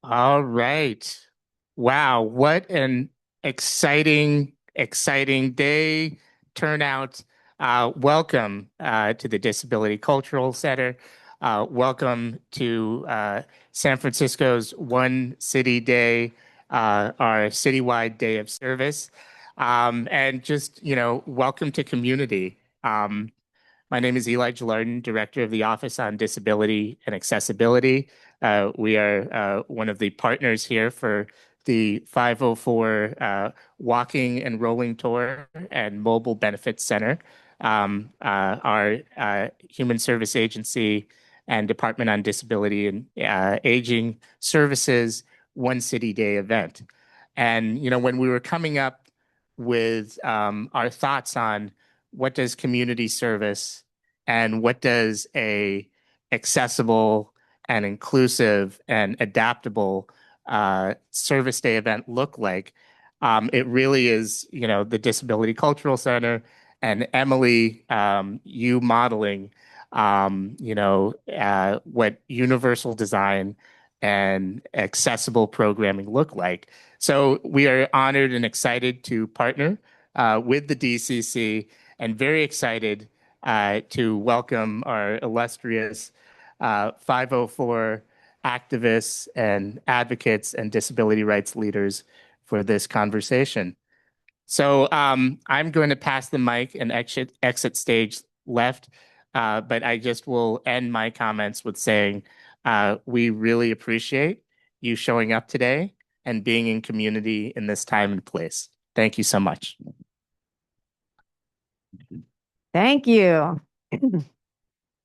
All right. Wow, what an exciting day turnout. Welcome to the Disability Cultural Center. Welcome to San Francisco's One City Day, our citywide day of service. And just, welcome to community. My name is Eli Gilardin, Director of the Office on Disability and Accessibility. We are one of the partners here for the 504 Walking and Rolling Tour and Mobile Benefits Center, our Human Service Agency and Department on Disability and Aging Services One City Day event. And, when we were coming up with our thoughts on what does community service and what does a accessible and inclusive and adaptable service day event look like? It really is, the Disability Cultural Center and Emily, you modeling, what universal design and accessible programming look like. So we are honored and excited to partner with the DCC and very excited to welcome our illustrious 504 activists and advocates and disability rights leaders for this conversation. So I'm going to pass the mic and exit stage left, but I just will end my comments with saying we really appreciate you showing up today and being in community in this time and place. Thank you so much. Thank you.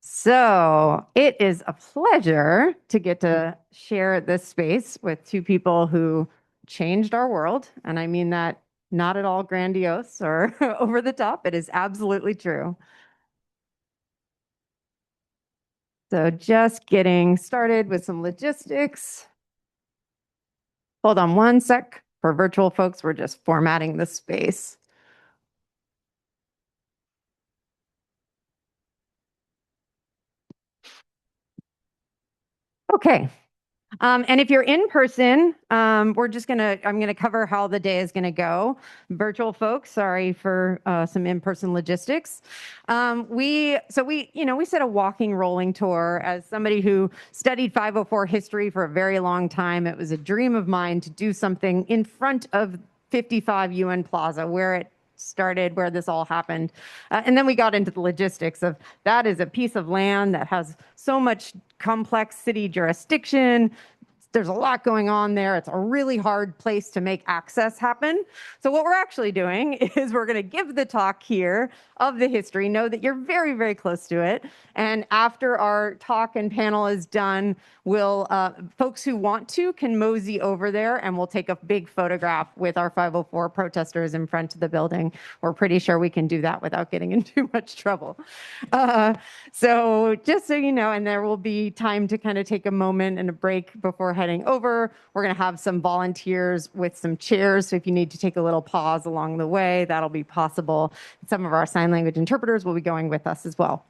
So it is a pleasure to get to share this space with two people who changed our world. And I mean that not at all grandiose or over the top. It is absolutely true. So just getting started with some logistics. Hold on one sec. For virtual folks, we're just formatting the space. Okay. And if you're in person, I'm gonna cover how the day is gonna go. Virtual folks, sorry for some in-person logistics. We set a walking rolling tour. As somebody who studied 504 history for a very long time, it was a dream of mine to do something in front of 55 UN Plaza, where it started, where this all happened. And then we got into the logistics of that is a piece of land that has so much complex city jurisdiction. There's a lot going on there. It's a really hard place to make access happen. So what we're actually doing is we're going to give the talk here of the history, know that you're very, very close to it. And after our talk and panel is done, folks who want to can mosey over there and we'll take a big photograph with our 504 protesters in front of the building. We're pretty sure we can do that without getting in too much trouble. So just so you know, and there will be time to kind of take a moment and a break before heading over. We're going to have some volunteers with some chairs. So if you need to take a little pause along the way, that'll be possible. Some of our sign language interpreters will be going with us as well.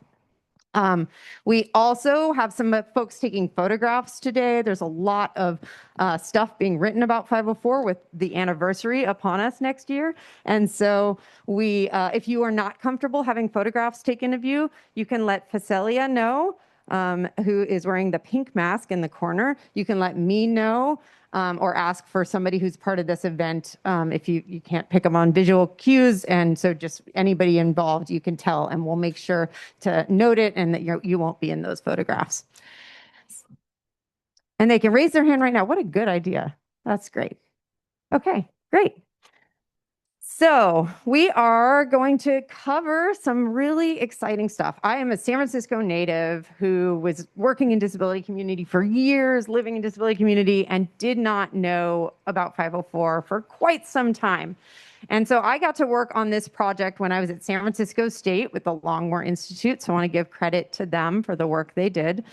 We also have some folks taking photographs today. There's a lot of stuff being written about 504 with the anniversary upon us next year. And so if you are not comfortable having photographs taken of you, you can let Facelia know, who is wearing the pink mask in the corner. You can let me know. Or ask for somebody who's part of this event if you can't pick them on visual cues. And so just anybody involved, you can tell, and we'll make sure to note it and that you won't be in those photographs. And they can raise their hand right now. What a good idea. That's great. Okay, great. So we are going to cover some really exciting stuff. I am a San Francisco native who was working in disability community for years, living in disability community, and did not know about 504 for quite some time. And so I got to work on this project when I was at San Francisco State with the Longmore Institute. So I want to give credit to them for the work they did.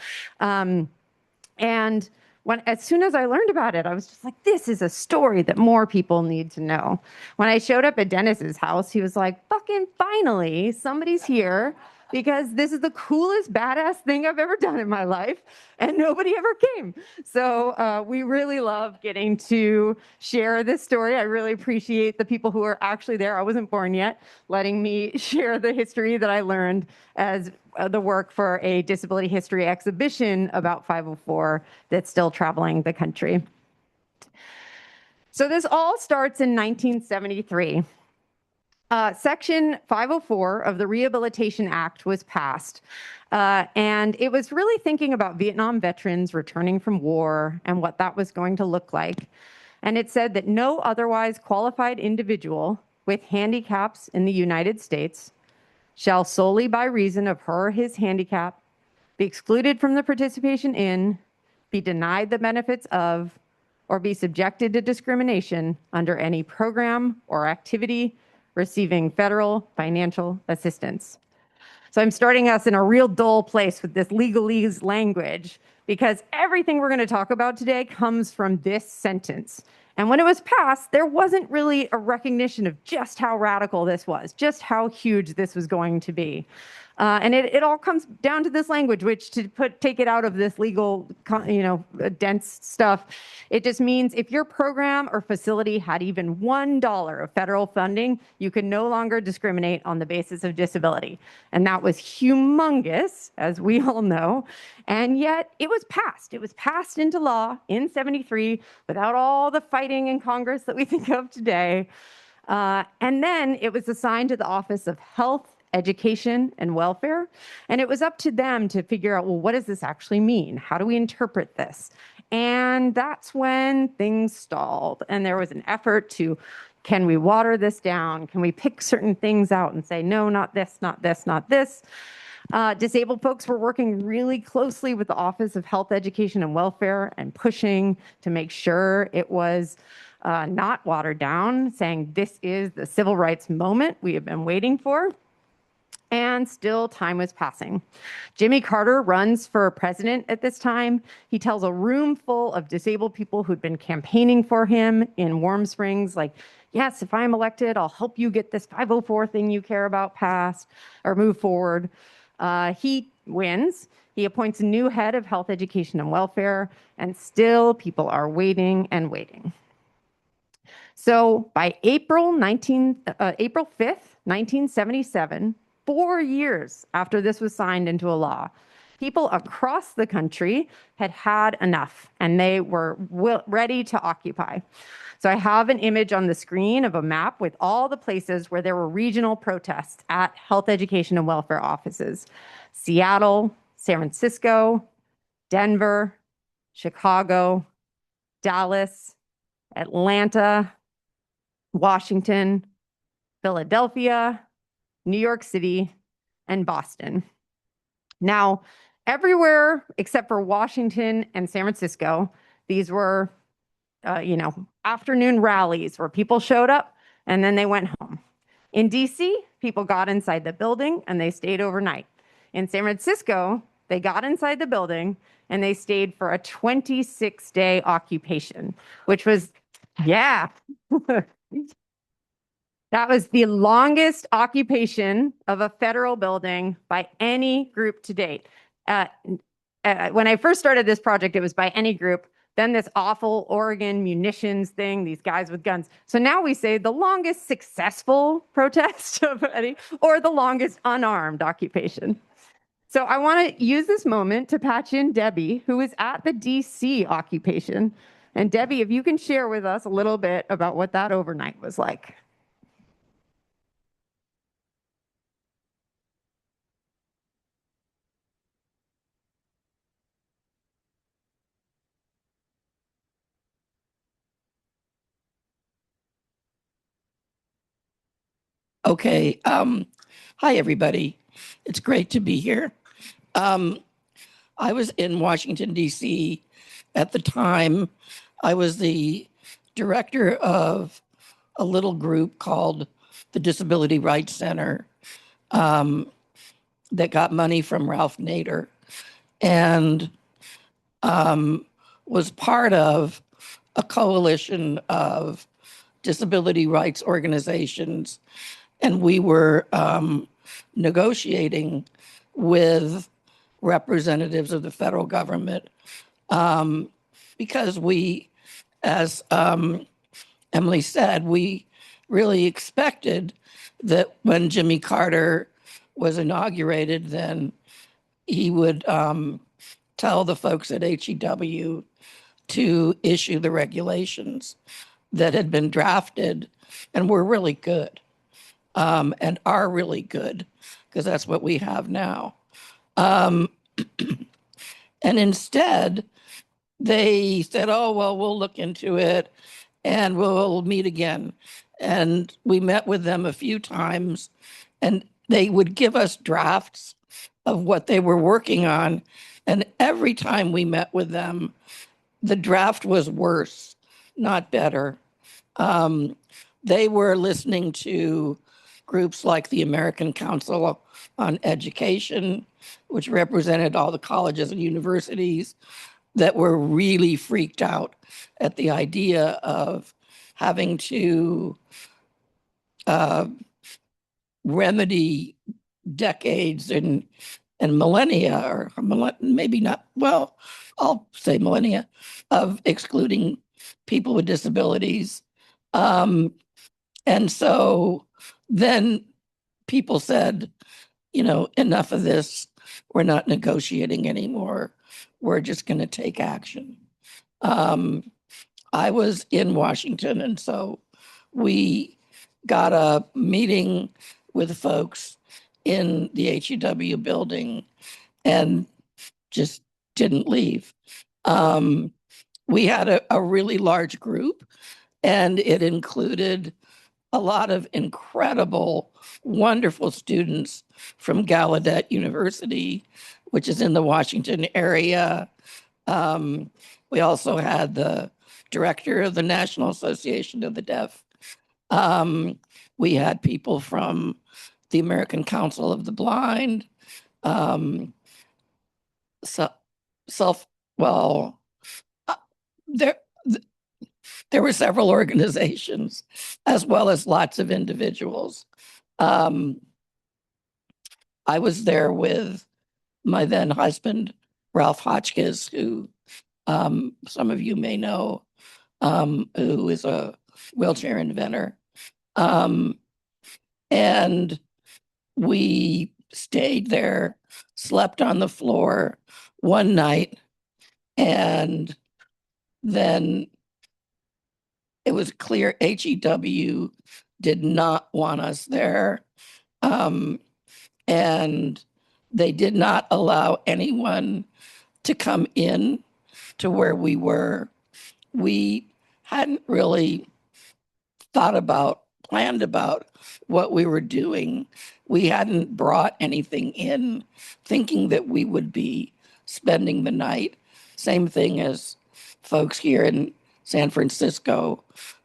As soon as I learned about it, I was just like, this is a story that more people need to know. When I showed up at Dennis's house, he was like, fucking finally, somebody's here because this is the coolest, badass thing I've ever done in my life, and nobody ever came. So we really love getting to share this story. I really appreciate the people who are actually there. I wasn't born yet, letting me share the history that I learned as the work for a disability history exhibition about 504 that's still traveling the country. So this all starts in 1973. Section 504 of the Rehabilitation Act was passed, and it was really thinking about Vietnam veterans returning from war and what that was going to look like. And it said that no otherwise qualified individual with handicaps in the United States shall solely by reason of her or his handicap be excluded from the participation in, be denied the benefits of, or be subjected to discrimination under any program or activity receiving federal financial assistance. So I'm starting us in a real dull place with this legalese language because everything we're going to talk about today comes from this sentence. And when it was passed, there wasn't really a recognition of just how radical this was, just how huge this was going to be. And it all comes down to this language, which take it out of this legal, dense stuff. It just means if your program or facility had even $1 of federal funding, you could no longer discriminate on the basis of disability. And that was humongous, as we all know. And yet it was passed. It was passed into law in 73 without all the fighting in Congress that we think of today. And then it was assigned to the Office of Health, Education, and Welfare. And it was up to them to figure out, well, what does this actually mean? How do we interpret this? And that's when things stalled. And there was an effort to, can we water this down? Can we pick certain things out and say, no, not this, not this, not this? Disabled folks were working really closely with the Office of Health, Education, and Welfare and pushing to make sure it was not watered down, saying this is the civil rights moment we have been waiting for. And still time was passing. Jimmy Carter runs for president at this time. He tells a room full of disabled people who'd been campaigning for him in Warm Springs, like, yes, if I'm elected, I'll help you get this 504 thing you care about passed or move forward. He wins. He appoints a new head of health, education, and welfare, and still people are waiting and waiting. So by April 5th, 1977, 4 years after this was signed into a law, people across the country had had enough and they were ready to occupy. So I have an image on the screen of a map with all the places where there were regional protests at health, education, and welfare offices. Seattle, San Francisco, Denver, Chicago, Dallas, Atlanta, Washington, Philadelphia, New York City, and Boston. Now, everywhere except for Washington and San Francisco, these were, afternoon rallies where people showed up and then they went home. In DC, people got inside the building and they stayed overnight. In San Francisco, they got inside the building and they stayed for a 26-day occupation, which was, yeah. That was the longest occupation of a federal building by any group to date. When I first started this project, it was by any group. Then this awful Oregon munitions thing, these guys with guns. So now we say the longest successful protest of any, or the longest unarmed occupation. So I want to use this moment to patch in Debbie, who was at the DC occupation. And Debbie, if you can share with us a little bit about what that overnight was like. Okay. Hi, everybody. It's great to be here. I was in Washington, D.C. at the time. I was the director of a little group called the Disability Rights Center that got money from Ralph Nader and was part of a coalition of disability rights organizations. And we were negotiating with representatives of the federal government, because we, as Emily said, we really expected that when Jimmy Carter was inaugurated, then he would tell the folks at HEW to issue the regulations that had been drafted and were really good, and are really good, because that's what we have now. And instead, they said, oh, well, we'll look into it and we'll meet again. And we met with them a few times, and they would give us drafts of what they were working on. And every time we met with them, the draft was worse, not better. They were listening to groups like the American Council on Education, which represented all the colleges and universities, that were really freaked out at the idea of having to remedy decades and millennia, or maybe not, well, I'll say millennia, of excluding people with disabilities. And so then people said, enough of this. We're not negotiating anymore. We're just going to take action. I was in Washington, and so we got a meeting with folks in the HEW building and just didn't leave. We had a really large group, and it included a lot of incredible, wonderful students from Gallaudet University, which is in the Washington area. We also had the director of the National Association of the Deaf. We had people from the American Council of the Blind. There were several organizations, as well as lots of individuals. I was there with my then husband, Ralph Hotchkiss, who some of you may know, who is a wheelchair inventor. And we stayed there, slept on the floor one night, and then it was clear HEW did not want us there. And they did not allow anyone to come in to where we were. We hadn't really planned about what we were doing. We hadn't brought anything in thinking that we would be spending the night. Same thing as folks here in San Francisco.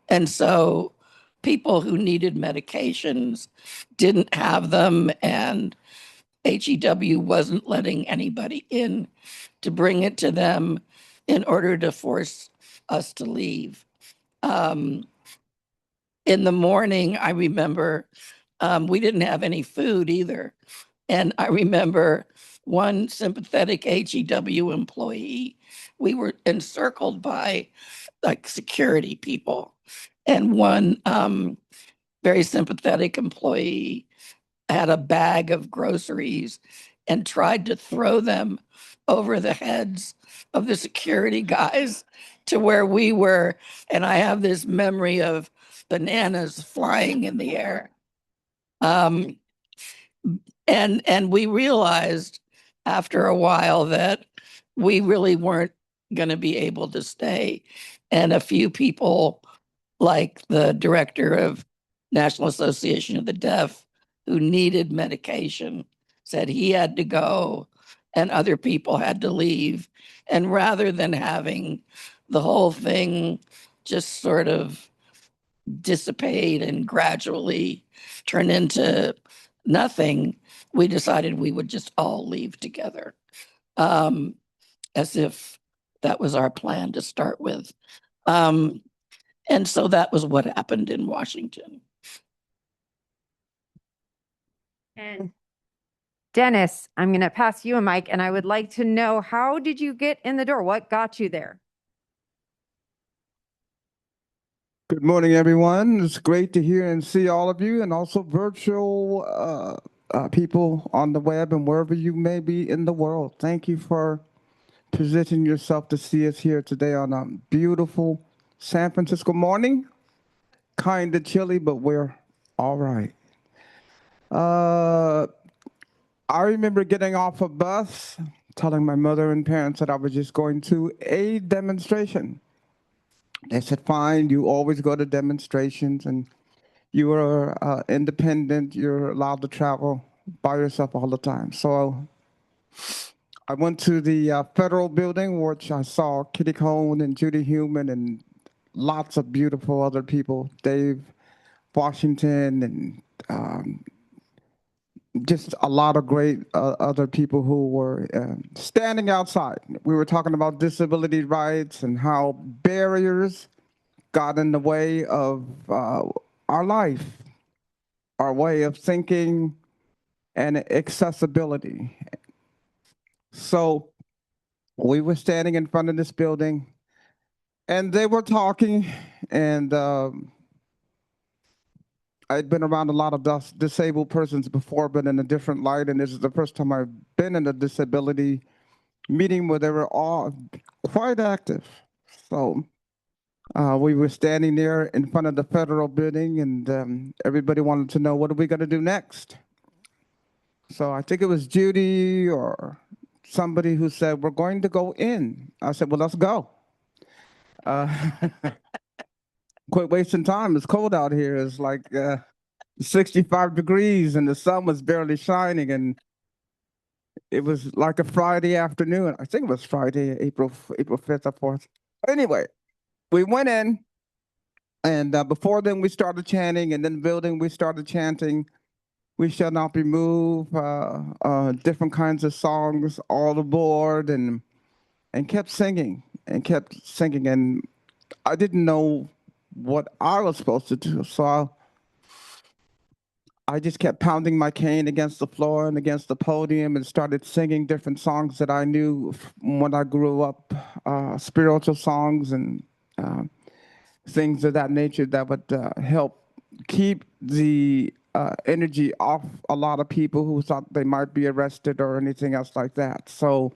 And so people who needed medications didn't have them, and HEW wasn't letting anybody in to bring it to them in order to force us to leave. In the morning, I remember we didn't have any food either. And I remember one sympathetic HEW employee, we were encircled by like security people. And one very sympathetic employee had a bag of groceries and tried to throw them over the heads of the security guys to where we were. And I have this memory of bananas flying in the air. And we realized after a while that we really weren't going to be able to stay. And a few people, like the director of National Association of the Deaf, who needed medication, said he had to go and other people had to leave. And rather than having the whole thing just sort of dissipate and gradually turn into nothing, we decided we would just all leave together, as if that was our plan to start with. And so that was what happened in Washington. And Dennis, I'm going to pass you a mic, and I would like to know, how did you get in the door? What got you there? Good morning, everyone. It's great to hear and see all of you, and also virtual people on the web and wherever you may be in the world. Thank you for positioning yourself to see us here today on a beautiful San Francisco morning. Kind of chilly, but we're all right. I remember getting off a bus, telling my mother and parents that I was just going to a demonstration. They said, fine, you always go to demonstrations and you are independent, you're allowed to travel by yourself all the time. So I went to the federal building, which I saw Kitty Cone and Judy Heumann and lots of beautiful other people, Dave Washington, and just a lot of great other people who were standing outside. We were talking about disability rights and how barriers got in the way of our life, our way of thinking, and accessibility. So we were standing in front of this building, and they were talking, and I'd been around a lot of disabled persons before, but in a different light, and this is the first time I've been in a disability meeting where they were all quite active. So we were standing there in front of the federal building, and everybody wanted to know, what are we going to do next? So I think it was Judy or somebody who said, we're going to go in. I said, well, let's go. Quit wasting time. It's cold out here. It's like 65 degrees and the sun was barely shining, and it was like a Friday afternoon. I think it was Friday, April 5th or 4th. But anyway, we went in, and before then we started chanting, and then the building we started chanting, "We shall not be moved," different kinds of songs, all aboard, and kept singing and kept singing. And I didn't know what I was supposed to do, so I just kept pounding my cane against the floor and against the podium and started singing different songs that I knew when I grew up, spiritual songs and things of that nature that would help keep the energy off a lot of people who thought they might be arrested or anything else like that. So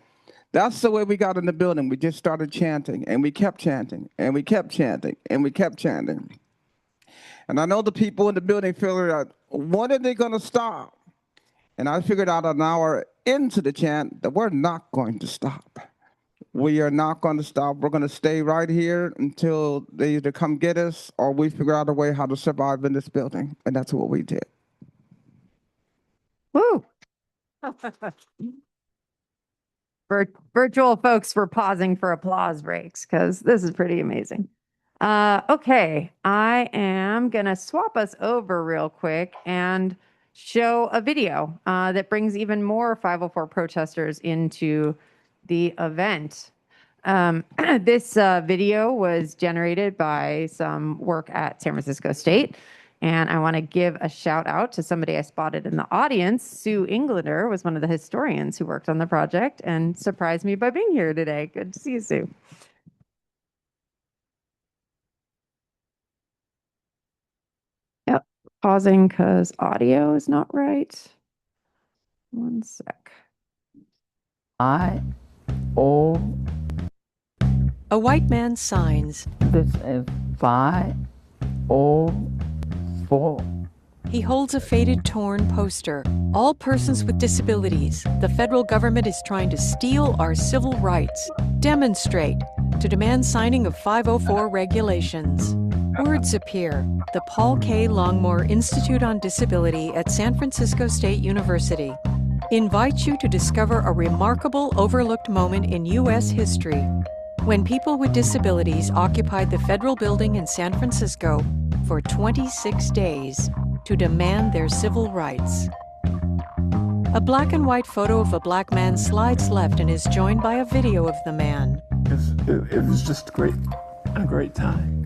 that's the way we got in the building. We just started chanting, and we kept chanting, and we kept chanting, and we kept chanting. And I know the people in the building figured out, when are they going to stop? And I figured out an hour into the chant that we're not going to stop. We are not going to stop. We're going to stay right here until they either come get us or we figure out a way how to survive in this building. And that's what we did. Woo! Virtual folks were pausing for applause breaks because this is pretty amazing. Okay, I am going to swap us over real quick and show a video that brings even more 504 protesters into the event. This video was generated by some work at San Francisco State. And I want to give a shout out to somebody I spotted in the audience. Sue Englander was one of the historians who worked on the project and surprised me by being here today. Good to see you, Sue. Yep, pausing because audio is not right. One sec. A white man signs. This is 504. He holds a faded, torn poster. All persons with disabilities. The federal government is trying to steal our civil rights. Demonstrate to demand signing of 504 regulations. Words appear. The Paul K. Longmore Institute on Disability at San Francisco State University invites you to discover a remarkable overlooked moment in U.S. history when people with disabilities occupied the federal building in San Francisco for 26 days to demand their civil rights. A black and white photo of a black man slides left and is joined by a video of the man. It was just a great time.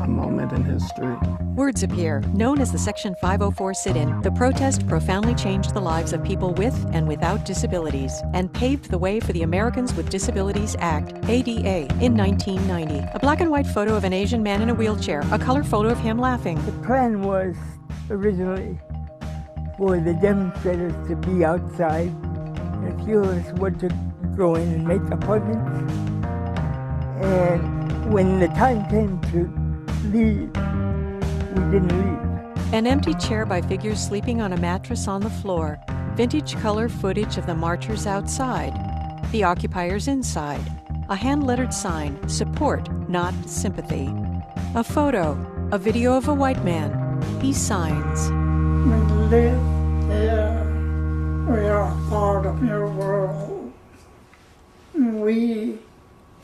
a moment in history. Words appear. Known as the Section 504 sit-in, the protest profoundly changed the lives of people with and without disabilities and paved the way for the Americans with Disabilities Act, ADA, in 1990. A black and white photo of an Asian man in a wheelchair, a color photo of him laughing. The plan was originally for the demonstrators to be outside. A few of us were to go in and make appointments. And when the time came to leave, we didn't leave. An empty chair by figures sleeping on a mattress on the floor. Vintage color footage of the marchers outside. The occupiers inside. A hand-lettered sign, support, not sympathy. A photo, a video of a white man. He signs. We live there. We are part of your world. We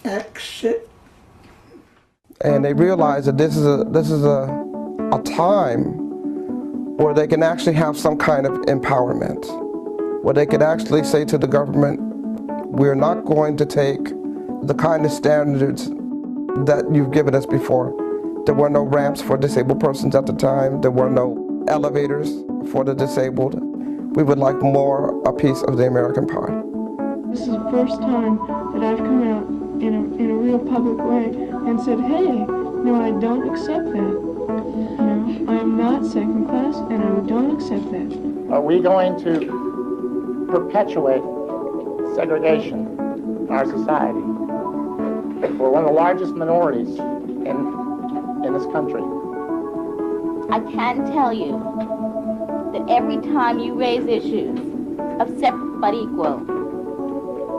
exit. And they realize that this is a time where they can actually have some kind of empowerment, where they could actually say to the government, we're not going to take the kind of standards that you've given us before. There were no ramps for disabled persons at the time. There were no elevators for the disabled. We would like more a piece of the American pie. This is the first time that I've come out in a real public way and said, hey, no, I don't accept that. No, I am not second class and I don't accept that. Are we going to perpetuate segregation in our society? We're one of the largest minorities in this country. I can tell you that every time you raise issues of separate but equal,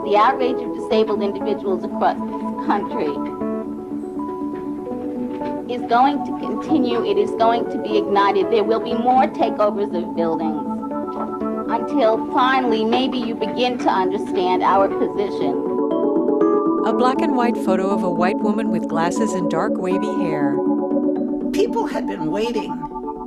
the outrage of disabled individuals across this country is going to continue. It is going to be ignited. There will be more takeovers of buildings until finally maybe you begin to understand our position. A black and white photo of a white woman with glasses and dark wavy hair. People had been waiting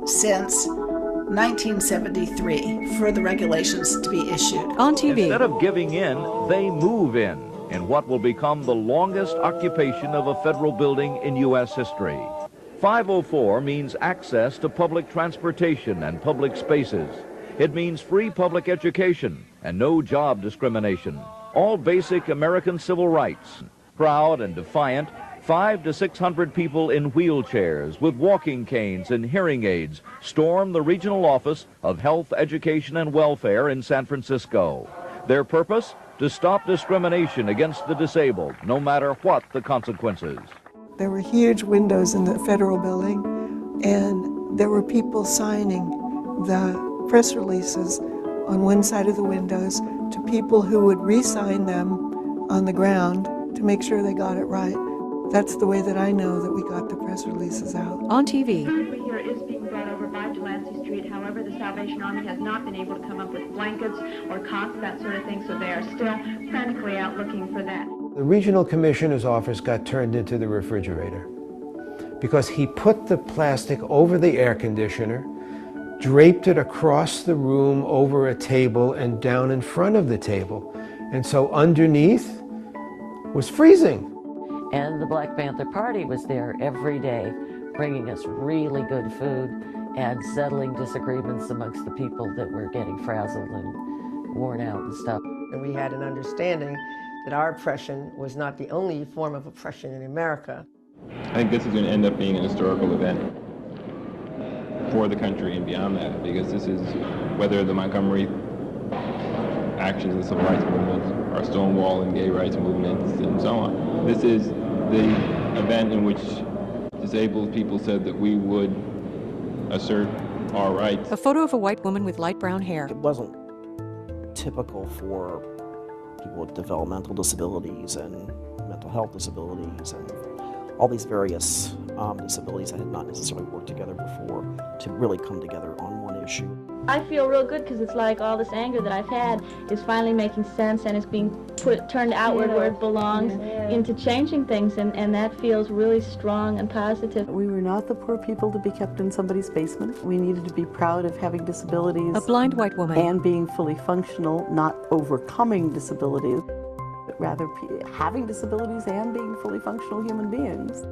since 1973 for the regulations to be issued. On TV. Instead of giving in, they move in what will become the longest occupation of a federal building in U.S. history. 504 means access to public transportation and public spaces. It means free public education and no job discrimination. All basic American civil rights. Proud and defiant, 500 to 600 people in wheelchairs with walking canes and hearing aids storm the regional office of Health, Education, and Welfare in San Francisco. Their purpose? To stop discrimination against the disabled, no matter what the consequences. There were huge windows in the federal building, and there were people signing the press releases on one side of the windows to people who would re-sign them on the ground to make sure they got it right. That's the way that I know that we got the press releases out. On TV. Here is being brought over by Delancey Street. However, the Salvation Army has not been able to come up with blankets or cots, that sort of thing, so they are still frantically out looking for that. The regional commissioner's office got turned into the refrigerator because he put the plastic over the air conditioner, draped it across the room over a table and down in front of the table. And so underneath was freezing. And the Black Panther Party was there every day, bringing us really good food and settling disagreements amongst the people that were getting frazzled and worn out and stuff. And we had an understanding that our oppression was not the only form of oppression in America. I think this is going to end up being an historical event for the country and beyond that, because this is whether the Montgomery actions, the civil rights movements, our Stonewall and gay rights movements, and so on. This is the event in which disabled people said that we would assert our rights. A photo of a white woman with light brown hair. It wasn't typical for people with developmental disabilities and mental health disabilities and all these various disabilities that had not necessarily worked together before to really come together on one issue. I feel real good because it's like all this anger that I've had is finally making sense and it's being turned outward where it belongs into changing things, and that feels really strong and positive. We were not the poor people to be kept in somebody's basement. We needed to be proud of having disabilities. A blind white woman. And being fully functional, not overcoming disabilities, but rather having disabilities and being fully functional human beings.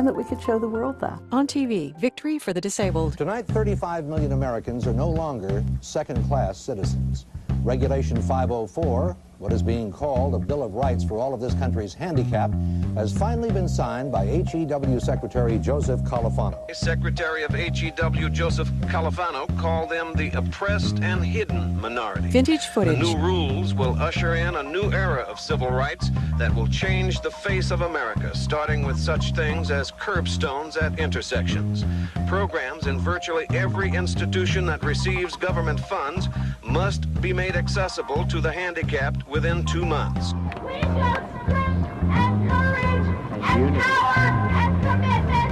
and that we could show the world that. On TV, Victory for the Disabled. Tonight, 35 million Americans are no longer second-class citizens. Regulation 504, what is being called a Bill of Rights for all of this country's handicapped, has finally been signed by HEW Secretary Joseph Califano. Secretary of HEW Joseph Califano called them the oppressed and hidden minority. Vintage footage. The new rules will usher in a new era of civil rights that will change the face of America, starting with such things as curbstones at intersections. Programs in virtually every institution that receives government funds must be made accessible to the handicapped within 2 months. We show strength and courage and power and commitment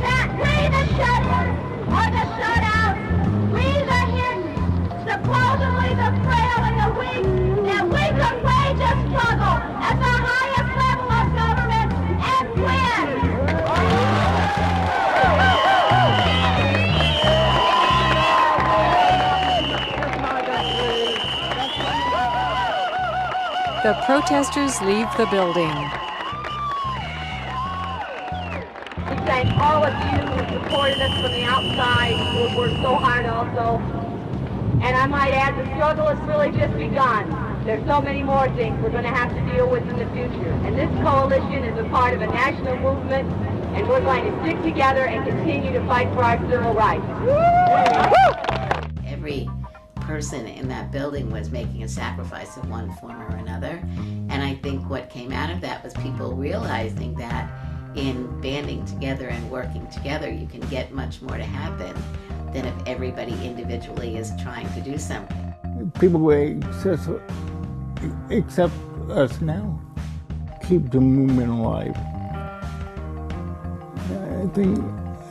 that we the shutters or the shutouts, we the hidden, supposedly the frail and the weak, that we can wage a struggle at the highest level of government and win. The protesters leave the building. We thank all of you who supported us from the outside, who worked so hard also. And I might add, the struggle has really just begun. There's so many more things we're going to have to deal with in the future. And this coalition is a part of a national movement, and we're going to stick together and continue to fight for our civil rights. Every person in that building was making a sacrifice in one form or another. And I think what came out of that was people realizing that in banding together and working together, you can get much more to happen than if everybody individually is trying to do something. People will accept us now, keep the movement alive. I think,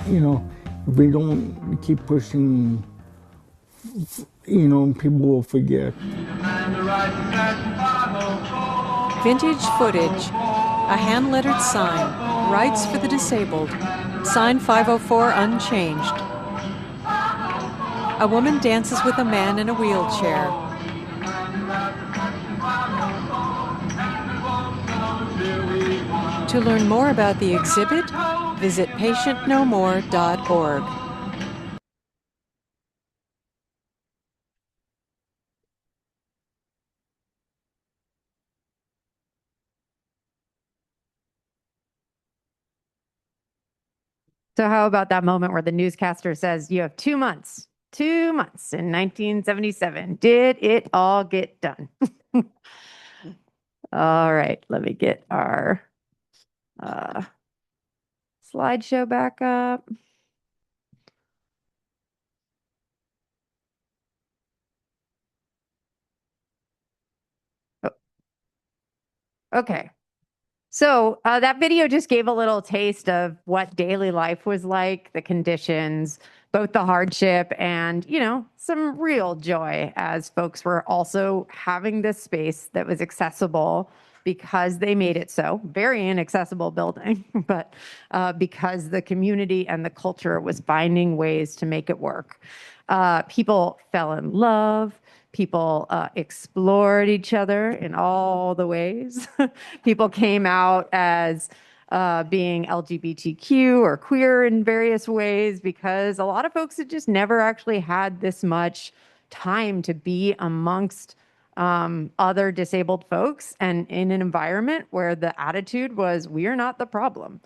if we don't keep pushing, people will forget. Vintage footage. A hand-lettered sign. Rights for the disabled. Sign 504 unchanged. A woman dances with a man in a wheelchair. To learn more about the exhibit, visit patientnomore.org. So how about that moment where the newscaster says, you have 2 months, 2 months in 1977. Did it all get done? All right, let me get our slideshow back up. Oh. Okay. So that video just gave a little taste of what daily life was like, the conditions, both the hardship and, some real joy as folks were also having this space that was accessible because they made it so. Very inaccessible building, but because the community and the culture was finding ways to make it work. People fell in love. People explored each other in all the ways. People came out as being LGBTQ or queer in various ways because a lot of folks had just never actually had this much time to be amongst other disabled folks and in an environment where the attitude was, we are not the problem.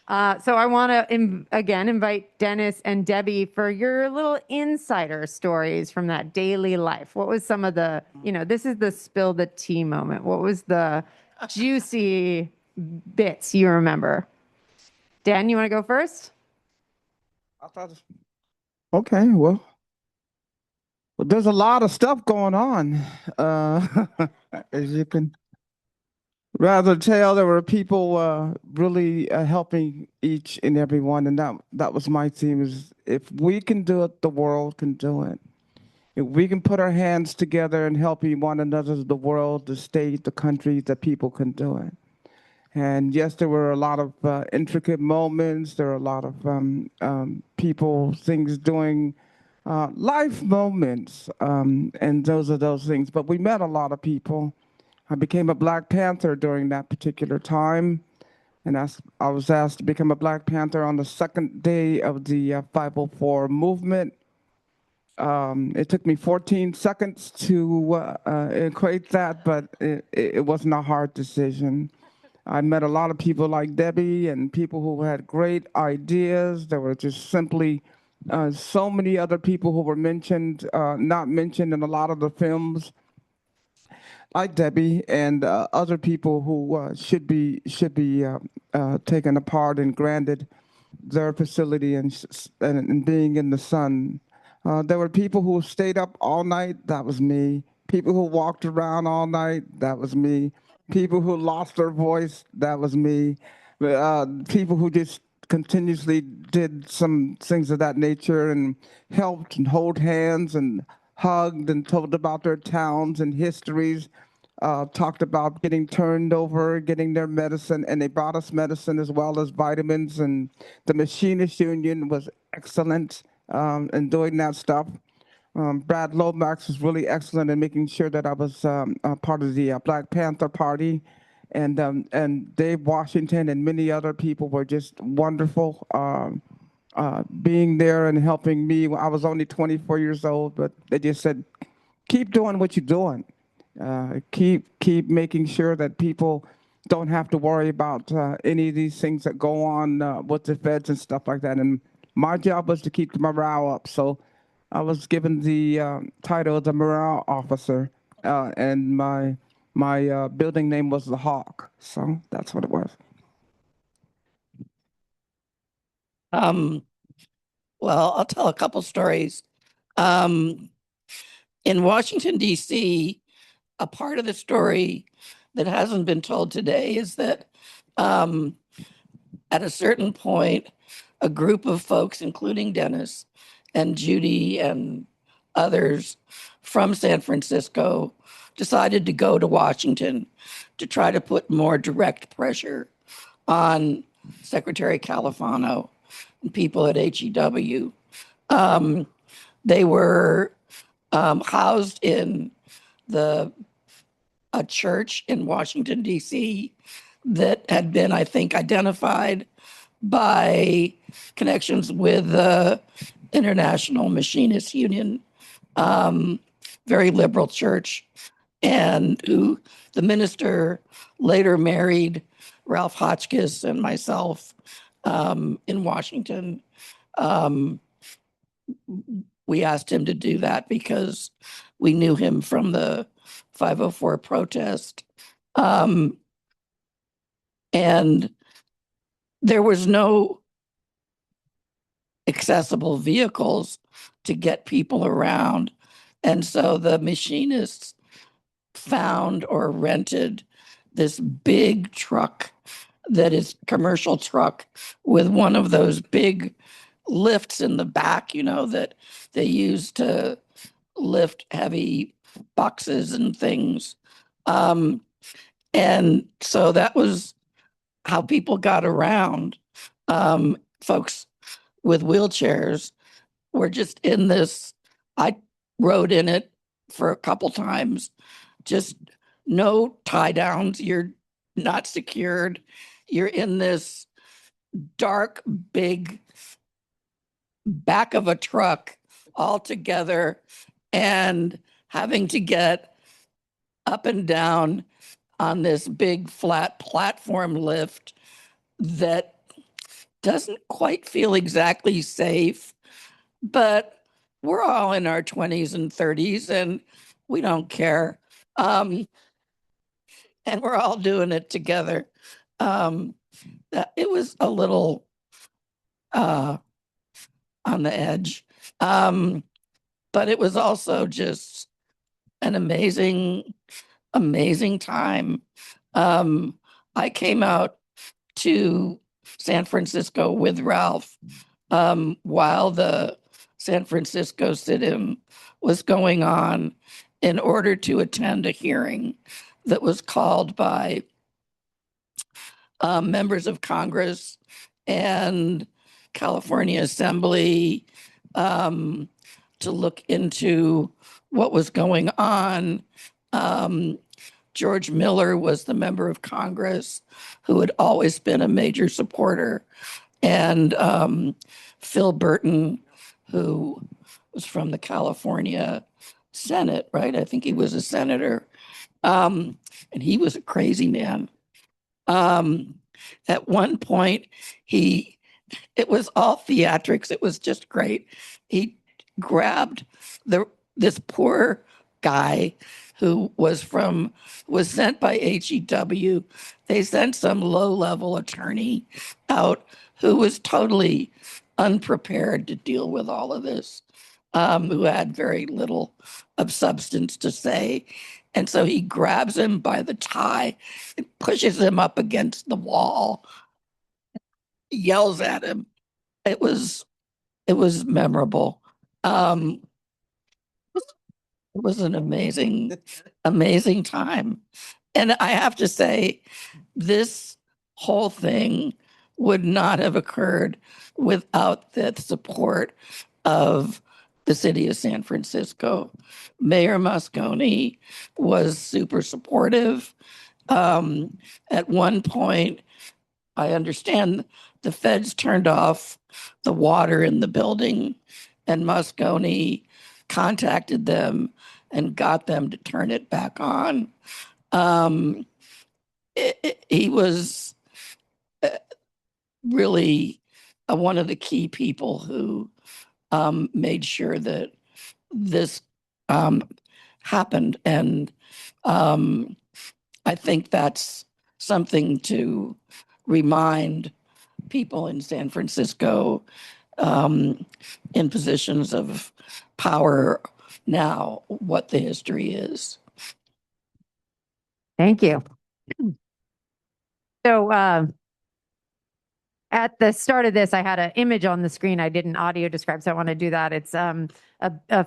So I want to, again, invite Dennis and Debbie for your little insider stories from that daily life. What was some of the, this is the spill the tea moment. What was the juicy bits you remember? Dan, you want to go first? Okay, well, there's a lot of stuff going on. As you can rather tell, there were people really helping each and every one, and that was my theme, is if we can do it, the world can do it. If we can put our hands together and help one another, the world, the state, the country, the people can do it. And yes, there were a lot of intricate moments. There were a lot of people, things doing life moments, and those are those things. But we met a lot of people. I became a Black Panther during that particular time. and I was asked to become a Black Panther on the second day of the 504 movement. It took me 14 seconds to equate that, but it wasn't a hard decision. I met a lot of people like Debbie and people who had great ideas. There were just simply so many other people who were mentioned, not mentioned in a lot of the films, like Debbie and other people who should be taken apart and granted their facility and being in the sun. There were people who stayed up all night. That was me. People who walked around all night. That was me. People who lost their voice. That was me. People who just continuously did some things of that nature and helped and hold hands and hugged and told about their towns and histories. Talked about getting turned over, getting their medicine, and they brought us medicine as well as vitamins. And the Machinist Union was excellent in doing that stuff. Brad Lomax was really excellent in making sure that I was part of the Black Panther Party. And Dave Washington and many other people were just wonderful being there and helping me. I was only 24 years old, but they just said, keep doing what you're doing. Keep making sure that people don't have to worry about any of these things that go on with the feds and stuff like that. And my job was to keep the morale up. So I was given the title of the morale officer, and my building name was the Hawk. So that's what it was. Well, I'll tell a couple stories. In Washington, D.C., a part of the story that hasn't been told today is that at a certain point, a group of folks, including Dennis and Judy and others from San Francisco, decided to go to Washington to try to put more direct pressure on Secretary Califano and people at HEW. They were housed in a church in Washington, D.C. that had been, I think, identified by connections with the International Machinist Union, very liberal church, and who the minister later married Ralph Hotchkiss and myself in Washington. We asked him to do that because we knew him from the 504 protest. And there was no accessible vehicles to get people around. And so the machinists found or rented this big truck that is commercial truck with one of those big lifts in the back, you know, that they use to lift heavy boxes and things. And so that was how people got around. Folks with wheelchairs were just in this. I rode in it for a couple times, just no tie downs. You're not secured. You're in this dark, big back of a truck all together and having to get up and down on this big flat platform lift that doesn't quite feel exactly safe, but we're all in our 20s and 30s and we don't care. And we're all doing it together. It was a little on the edge. But it was also just an amazing time. I came out to San Francisco with Ralph while the San Francisco sit-in was going on in order to attend a hearing that was called by members of Congress and California Assembly to look into what was going on George Miller was the member of Congress who had always been a major supporter. And Phil Burton, who was from the California Senate, right? I think he was a senator. And he was a crazy man. At one point, it was all theatrics. It was just great. He grabbed this poor guy who was sent by HEW. They sent some low-level attorney out who was totally unprepared to deal with all of this, who had very little of substance to say. And so he grabs him by the tie and pushes him up against the wall, yells at him. It was memorable. It was an amazing time. And I have to say, this whole thing would not have occurred without the support of the city of San Francisco. Mayor Moscone was super supportive. At one point, I understand the feds turned off the water in the building, and Moscone contacted them and got them to turn it back on. He was really one of the key people who made sure that this happened. And I think that's something to remind people in San Francisco in positions of power now what the history is. Thank you. So at the start of this, I had an image on the screen. I didn't audio describe, so I want to do that. It's a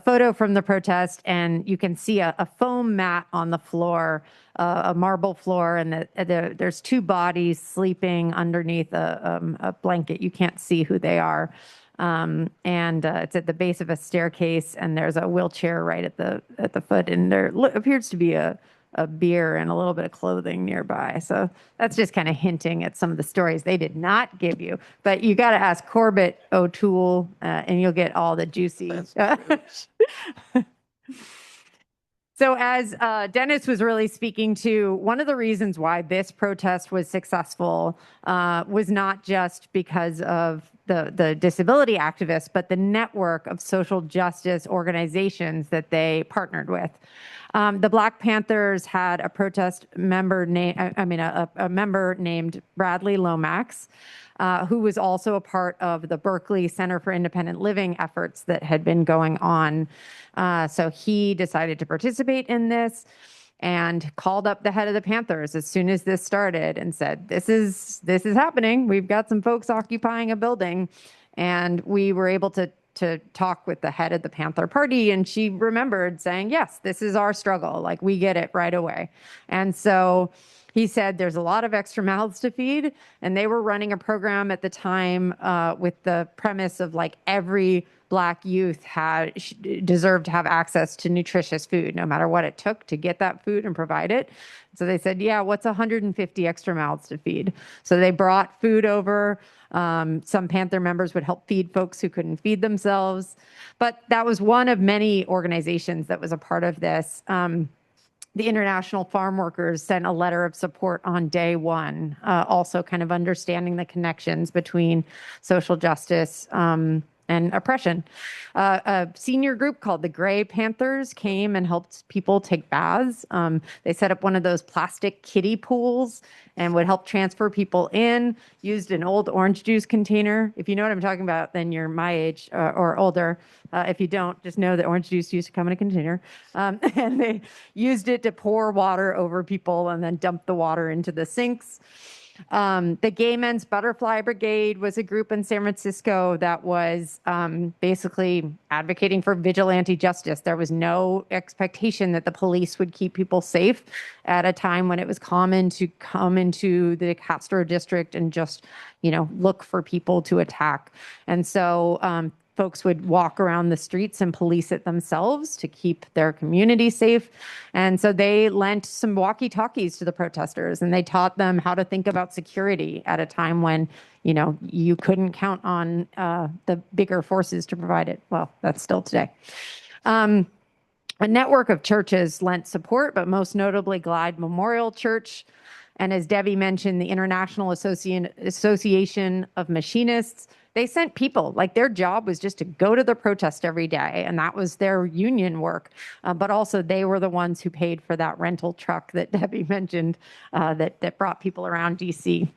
photo from the protest, and you can see a foam mat on the floor, a marble floor, and there's two bodies sleeping underneath a blanket. You can't see who they are. And it's at the base of a staircase, and there's a wheelchair right at the foot, and there appears to be a beer and a little bit of clothing nearby. So that's just kind of hinting at some of the stories they did not give you. But you got to ask Corbett O'Toole, and you'll get all the juicy. So as Dennis was really speaking to, one of the reasons why this protest was successful was not just because of the disability activists, but the network of social justice organizations that they partnered with. The Black Panthers had a protest member a member named Bradley Lomax, who was also a part of the Berkeley Center for Independent Living efforts that had been going on. So he decided to participate in this and called up the head of the Panthers as soon as this started and said, this is happening. We've got some folks occupying a building. And we were able to talk with the head of the Panther Party, and she remembered saying, yes, this is our struggle. Like, we get it right away. And so he said there's a lot of extra mouths to feed, and they were running a program at the time with the premise of like every Black youth deserved to have access to nutritious food, no matter what it took to get that food and provide it. So they said, yeah, what's 150 extra mouths to feed? So they brought food over. Some Panther members would help feed folks who couldn't feed themselves. But that was one of many organizations that was a part of this. The International Farm Workers sent a letter of support on day one, also kind of understanding the connections between social justice and oppression. A senior group called the Gray Panthers came and helped people take baths. They set up one of those plastic kiddie pools and would help transfer people in, used an old orange juice container. If you know what I'm talking about, then you're my age or older. If you don't, just know that orange juice used to come in a container. And they used it to pour water over people and then dump the water into the sinks. The Gay Men's Butterfly Brigade was a group in San Francisco that was basically advocating for vigilante justice. There was no expectation that the police would keep people safe at a time when it was common to come into the Castro district and just, look for people to attack. And so folks would walk around the streets and police it themselves to keep their community safe. And so they lent some walkie-talkies to the protesters, and they taught them how to think about security at a time when, you know, you couldn't count on the bigger forces to provide it. Well, that's still today. A network of churches lent support, but most notably Glide Memorial Church. And as Debbie mentioned, the International Association of Machinists, they sent people, like their job was just to go to the protest every day, and that was their union work. But also they were the ones who paid for that rental truck that Debbie mentioned that brought people around DC.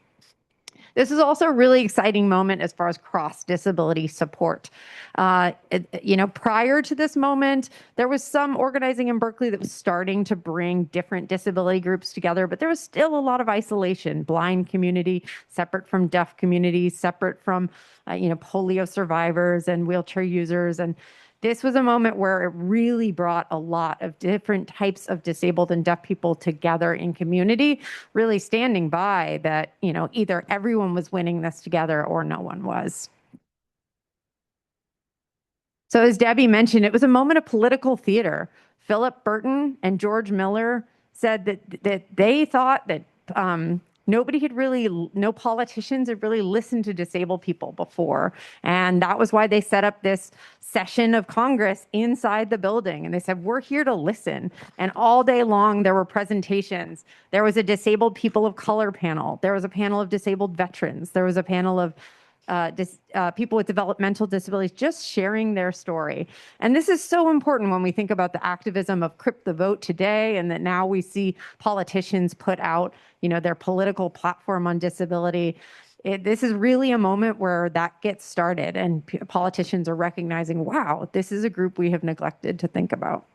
This is also a really exciting moment as far as cross-disability support. You know, prior to this moment, there was some organizing in Berkeley that was starting to bring different disability groups together, but there was still a lot of isolation. Blind community, separate from deaf communities, separate from, you know, polio survivors and wheelchair users. And this was a moment where it really brought a lot of different types of disabled and deaf people together in community, really standing by that, you know, either everyone was winning this together or no one was. So as Debbie mentioned, it was a moment of political theater. Philip Burton and George Miller said that they thought that no politicians had really listened to disabled people before. And that was why they set up this session of Congress inside the building. And they said, we're here to listen. And all day long, there were presentations. There was a disabled people of color panel. There was a panel of disabled veterans. There was a panel of people with developmental disabilities just sharing their story. And this is so important when we think about the activism of Crip the Vote today, and that now we see politicians put out, you know, their political platform on disability. This is really a moment where that gets started, and politicians are recognizing, wow, this is a group we have neglected to think about.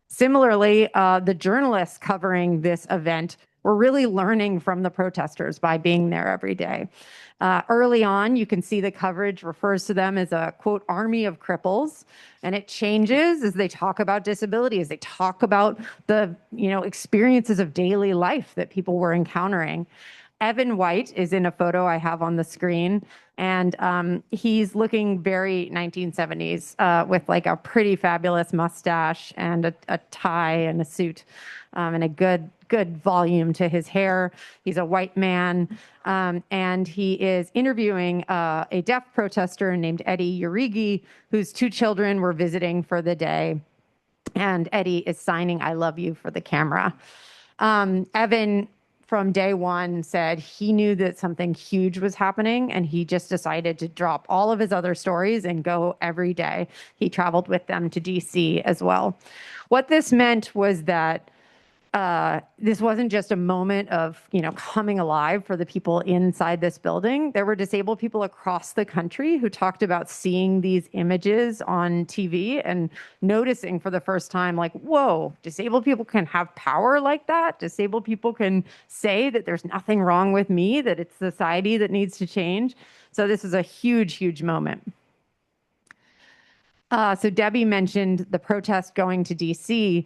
Similarly, the journalists covering this event were really learning from the protesters by being there every day. Early on, you can see the coverage refers to them as a, quote, army of cripples, and it changes as they talk about disability, as they talk about the, you know, experiences of daily life that people were encountering. Evan White is in a photo I have on the screen, and he's looking very 1970s with like a pretty fabulous mustache and a tie and a suit and a good volume to his hair. He's a white man, and he is interviewing a deaf protester named Eddie Urigi, whose 2 children were visiting for the day. And Eddie is signing "I love you" for the camera. Evan, from day one, said he knew that something huge was happening, and he just decided to drop all of his other stories and go every day. He traveled with them to DC as well. What this meant was that this wasn't just a moment of, you know, coming alive for the people inside this building. There were disabled people across the country who talked about seeing these images on TV and noticing for the first time, like, whoa, disabled people can have power like that. Disabled people can say that there's nothing wrong with me, that it's society that needs to change. So this is a huge, huge moment. So Debbie mentioned the protest going to DC.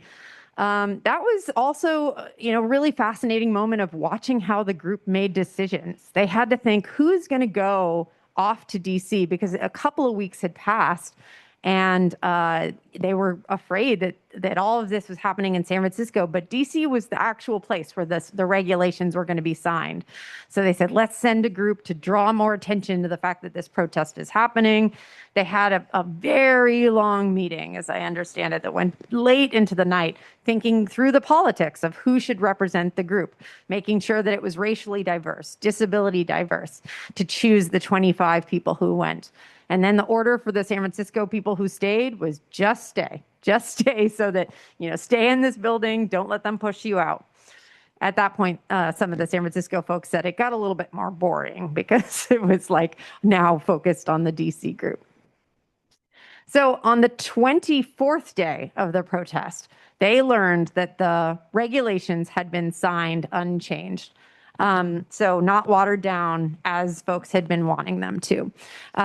That was also, you know, really fascinating moment of watching how the group made decisions. They had to think, who's going to go off to DC, because a couple of weeks had passed, and they were afraid that all of this was happening in San Francisco, but DC was the actual place where the regulations were going to be signed. So they said, let's send a group to draw more attention to the fact that this protest is happening. They had a very long meeting, as I understand it, that went late into the night, thinking through the politics of who should represent the group, making sure that it was racially diverse, disability diverse, to choose the 25 people who went. And then the order for the San Francisco people who stayed was just stay so that, you know, stay in this building, don't let them push you out. At that point, some of the San Francisco folks said it got a little bit more boring because it was like now focused on the DC group. So on the 24th day of the protest, they learned that the regulations had been signed unchanged. So not watered down as folks had been wanting them to.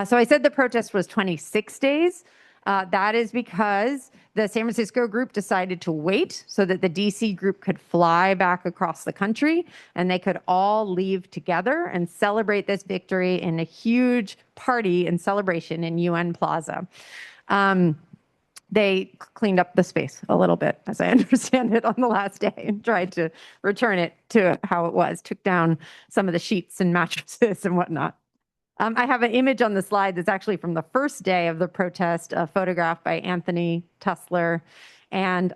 So I said the protest was 26 days. That is because the San Francisco group decided to wait so that the DC group could fly back across the country and they could all leave together and celebrate this victory in a huge party and celebration in UN Plaza. They cleaned up the space a little bit, as I understand it, on the last day and tried to return it to how it was, took down some of the sheets and mattresses and whatnot. I have an image on the slide that's actually from the first day of the protest, a photograph by Anthony Tussler. And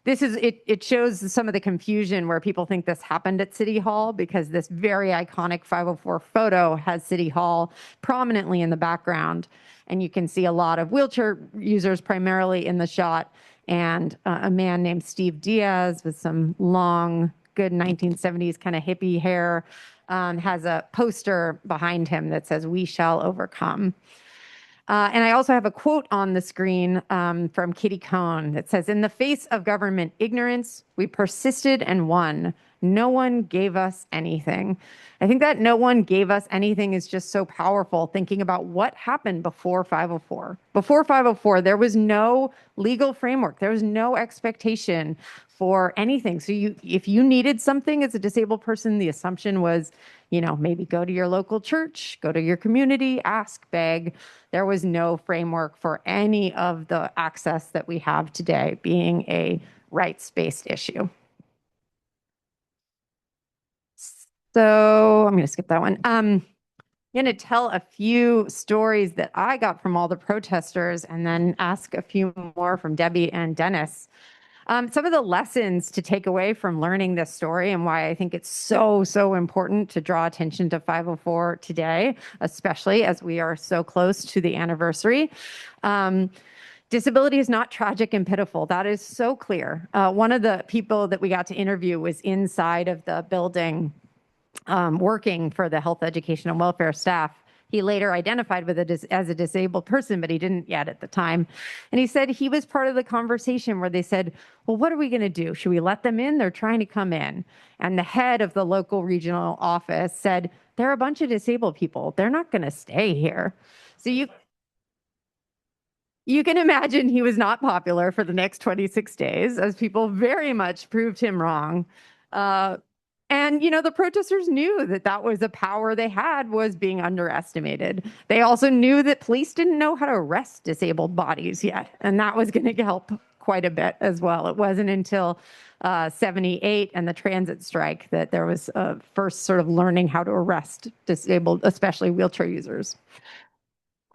it shows some of the confusion where people think this happened at City Hall, because this very iconic 504 photo has City Hall prominently in the background. And you can see a lot of wheelchair users primarily in the shot, and a man named Steve Diaz with some long, good 1970s kind of hippie hair has a poster behind him that says, "We shall overcome." And I also have a quote on the screen from Kitty Cohn that says, "In the face of government ignorance, we persisted and won. No one gave us anything." I think that "no one gave us anything" is just so powerful, thinking about what happened before 504. Before 504, there was no legal framework. There was no expectation for anything. So if you needed something as a disabled person, the assumption was, maybe go to your local church, go to your community, ask, beg. There was no framework for any of the access that we have today being a rights-based issue. So I'm going to skip that one. I'm going to tell a few stories that I got from all the protesters and then ask a few more from Debbie and Dennis. Some of the lessons to take away from learning this story and why I think it's so, so important to draw attention to 504 today, especially as we are so close to the anniversary. Disability is not tragic and pitiful. That is so clear. One of the people that we got to interview was inside of the building working for the health, education, and welfare staff. He later identified with it as a disabled person, but he didn't yet at the time. And he said he was part of the conversation where they said, well, what are we going to do? Should we let them in? They're trying to come in. And the head of the local regional office said, they're a bunch of disabled people. They're not going to stay here. So you can imagine he was not popular for the next 26 days, as people very much proved him wrong. And, the protesters knew that that was a power they had, was being underestimated. They also knew that police didn't know how to arrest disabled bodies yet. And that was going to help quite a bit as well. It wasn't until 78 and the transit strike that there was first sort of learning how to arrest disabled, especially wheelchair users.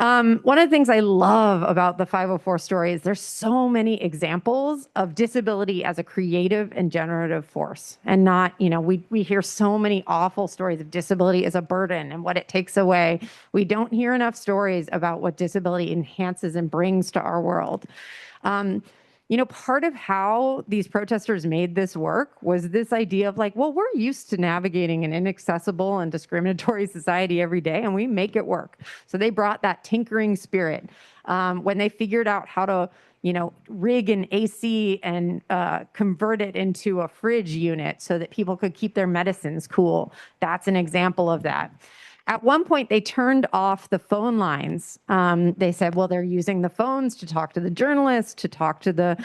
One of the things I love about the 504 story is there's so many examples of disability as a creative and generative force, and not, we hear so many awful stories of disability as a burden and what it takes away. We don't hear enough stories about what disability enhances and brings to our world. Part of how these protesters made this work was this idea of we're used to navigating an inaccessible and discriminatory society every day, and we make it work. So they brought that tinkering spirit. When they figured out how to, rig an AC and convert it into a fridge unit so that people could keep their medicines cool. That's an example of that. At one point, they turned off the phone lines. They said, well, they're using the phones to talk to the journalists, to talk to the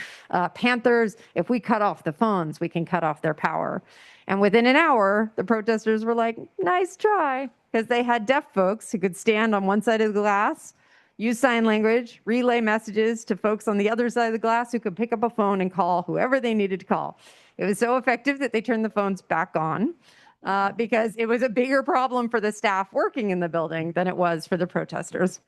Panthers. If we cut off the phones, we can cut off their power. And within an hour, the protesters were like, nice try, because they had deaf folks who could stand on one side of the glass, use sign language, relay messages to folks on the other side of the glass who could pick up a phone and call whoever they needed to call. It was so effective that they turned the phones back on. Because it was a bigger problem for the staff working in the building than it was for the protesters.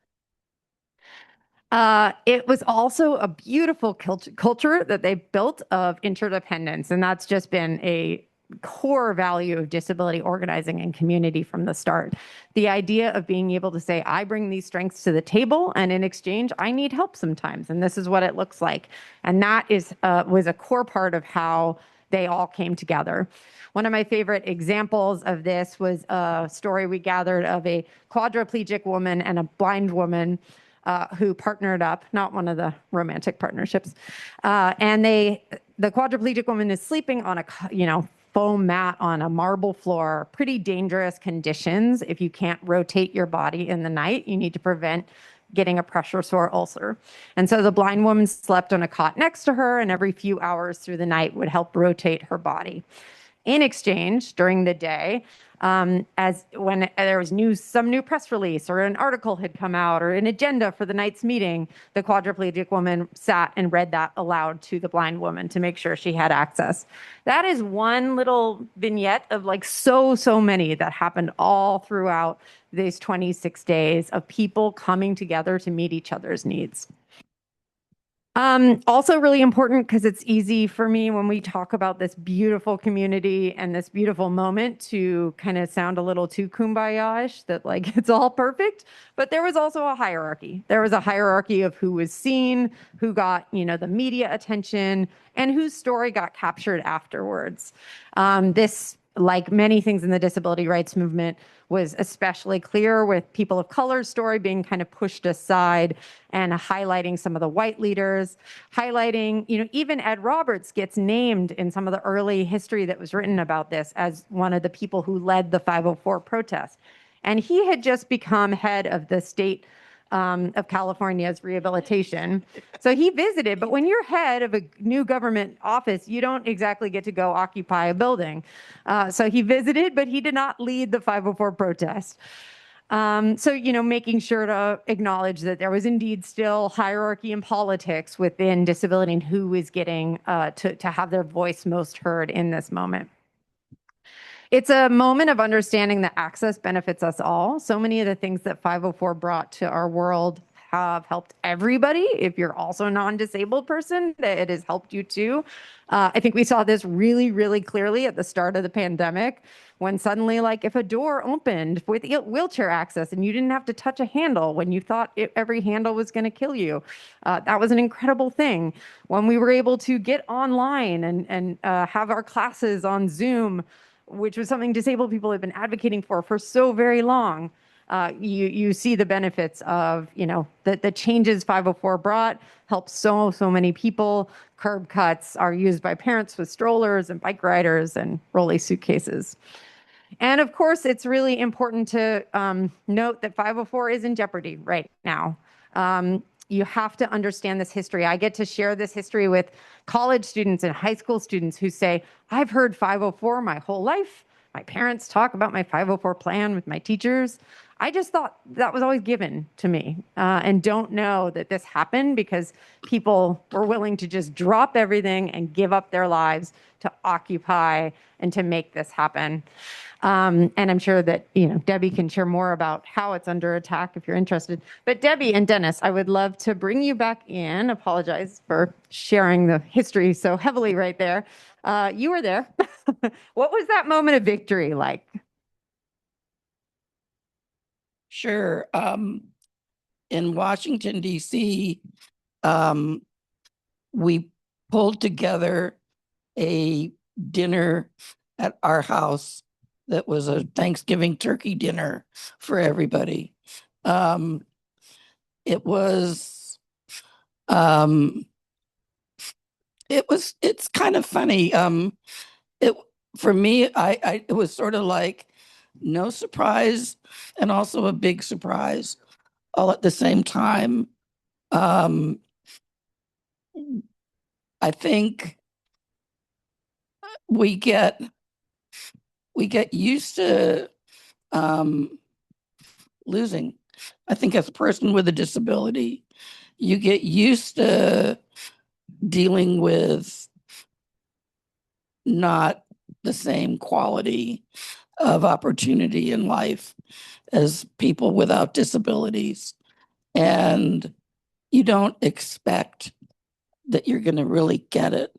It was also a beautiful culture that they built of interdependence, and that's just been a core value of disability organizing and community from the start. The idea of being able to say, I bring these strengths to the table, and in exchange, I need help sometimes, and this is what it looks like. And that was a core part of how they all came together. One of my favorite examples of this was a story we gathered of a quadriplegic woman and a blind woman who partnered up, not one of the romantic partnerships. And the quadriplegic woman is sleeping on a foam mat on a marble floor, pretty dangerous conditions. If you can't rotate your body in the night, you need to prevent getting a pressure sore ulcer. And so the blind woman slept on a cot next to her, and every few hours through the night would help rotate her body. In exchange, during the day, as when there was some new press release or an article had come out or an agenda for the night's meeting, the quadriplegic woman sat and read that aloud to the blind woman to make sure she had access. That is one little vignette of like so many that happened all throughout these 26 days of people coming together to meet each other's needs. Also really important because it's easy for me when we talk about this beautiful community and this beautiful moment to kind of sound a little too kumbaya-ish, that like it's all perfect, but there was also a hierarchy. There was a hierarchy of who was seen, who got, the media attention, and whose story got captured afterwards. This, like many things in the disability rights movement, was especially clear with people of color's story being kind of pushed aside and highlighting some of the white leaders, highlighting, even Ed Roberts gets named in some of the early history that was written about this as one of the people who led the 504 protest. And he had just become head of the state of California's rehabilitation. So he visited, but when you're head of a new government office, you don't exactly get to go occupy a building. So he visited, but he did not lead the 504 protest. So, making sure to acknowledge that there was indeed still hierarchy in politics within disability and who is getting to have their voice most heard in this moment. It's a moment of understanding that access benefits us all. So many of the things that 504 brought to our world have helped everybody. If you're also a non-disabled person, that it has helped you too. I think we saw this really, really clearly at the start of the pandemic, when suddenly, like, if a door opened with wheelchair access and you didn't have to touch a handle when you thought every handle was going to kill you, that was an incredible thing. When we were able to get online and have our classes on Zoom, which was something disabled people have been advocating for so very long, you see the benefits of, the changes 504 brought, helped so many people. Curb cuts are used by parents with strollers and bike riders and rolly suitcases. And of course, it's really important to note that 504 is in jeopardy right now. You have to understand this history. I get to share this history with college students and high school students who say, I've heard 504 my whole life. My parents talk about my 504 plan with my teachers. I just thought that was always given to me, and don't know that this happened because people were willing to just drop everything and give up their lives to occupy and to make this happen. And I'm sure that, Debbie can share more about how it's under attack if you're interested. But Debbie and Dennis, I would love to bring you back in. Apologize for sharing the history so heavily right there. You were there. What was that moment of victory like? Sure. In Washington, D.C., we pulled together a dinner at our house that was a Thanksgiving turkey dinner for everybody. It's kind of funny. For me, it was sort of like no surprise and also a big surprise all at the same time. I think we get used to losing. I think as a person with a disability, you get used to dealing with not the same quality of opportunity in life as people without disabilities. And you don't expect that you're going to really get it,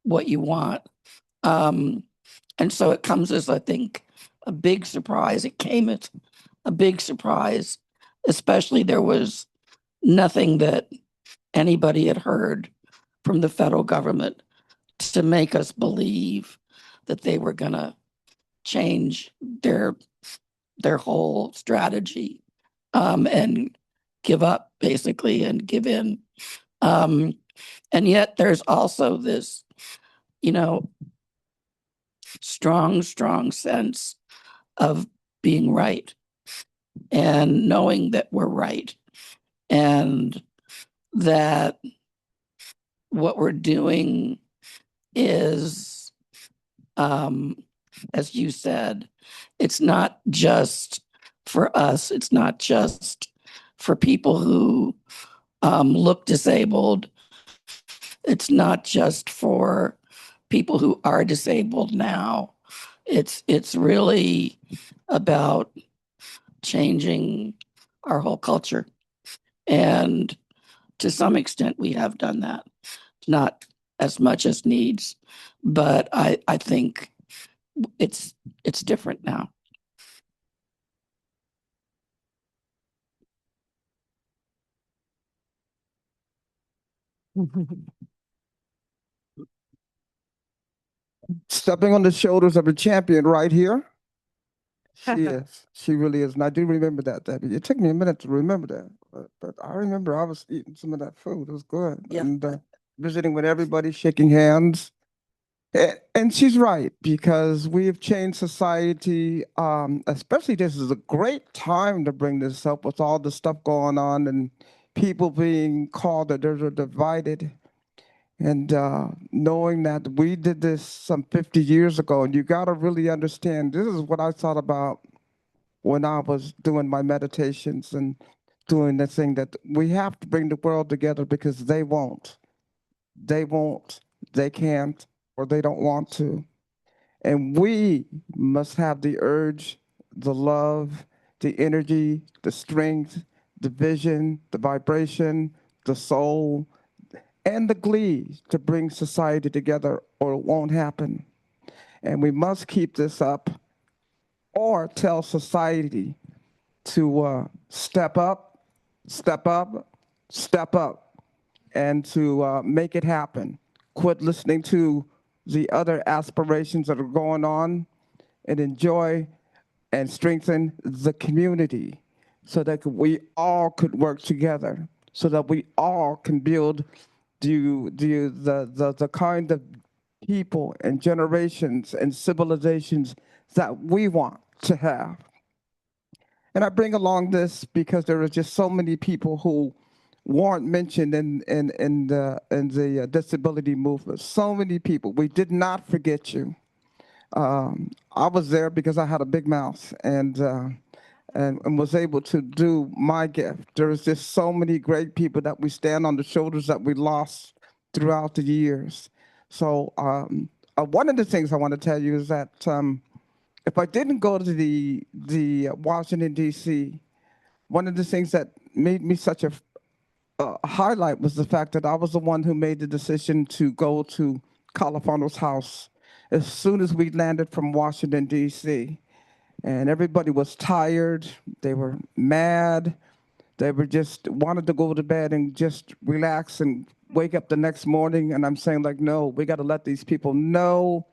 what you want. And so it comes as, I think, a big surprise. It came as a big surprise, especially there was nothing that anybody had heard from the federal government to make us believe that they were going to change their whole strategy and give up, basically, and give in. And yet there's also this, strong sense of being right and knowing that we're right and that what we're doing is, as you said, it's not just for us, it's not just for people who look disabled, it's not just for people who are disabled now. It's really about changing our whole culture. And to some extent, we have done that. Not as much as needs, but I think it's different now. Stepping on the shoulders of a champion right here. She is. She really is. And I do remember that, Debbie. It took me a minute to remember that. But I remember I was eating some of that food. It was good. Yeah. And visiting with everybody, shaking hands. And she's right, because we have changed society. Especially this is a great time to bring this up with all the stuff going on and people being called that they're divided. And knowing that we did this some 50 years ago, and you got to really understand, this is what I thought about when I was doing my meditations and doing the thing, that we have to bring the world together because they won't. They won't, they can't, or they don't want to. And we must have the urge, the love, the energy, the strength, the vision, the vibration, the soul, and the glee to bring society together, or it won't happen. And we must keep this up, or tell society to step up, step up, step up, and to make it happen. Quit listening to the other aspirations that are going on, and enjoy and strengthen the community so that we all could work together, so that we all can build the kind of people and generations and civilizations that we want to have. And I bring along this because there are just so many people who weren't mentioned in the disability movement. So many people. We did not forget you. I was there because I had a big mouth and was able to do my gift. There's just so many great people that we stand on the shoulders that we lost throughout the years. So one of the things I want to tell you is that if I didn't go to the Washington, D.C., one of the things that made me such a highlight was the fact that I was the one who made the decision to go to Califano's house as soon as we landed from Washington, D.C. And everybody was tired. They were mad. They were just wanted to go to bed and just relax and wake up the next morning. And I'm saying, like, no, we got to let these people know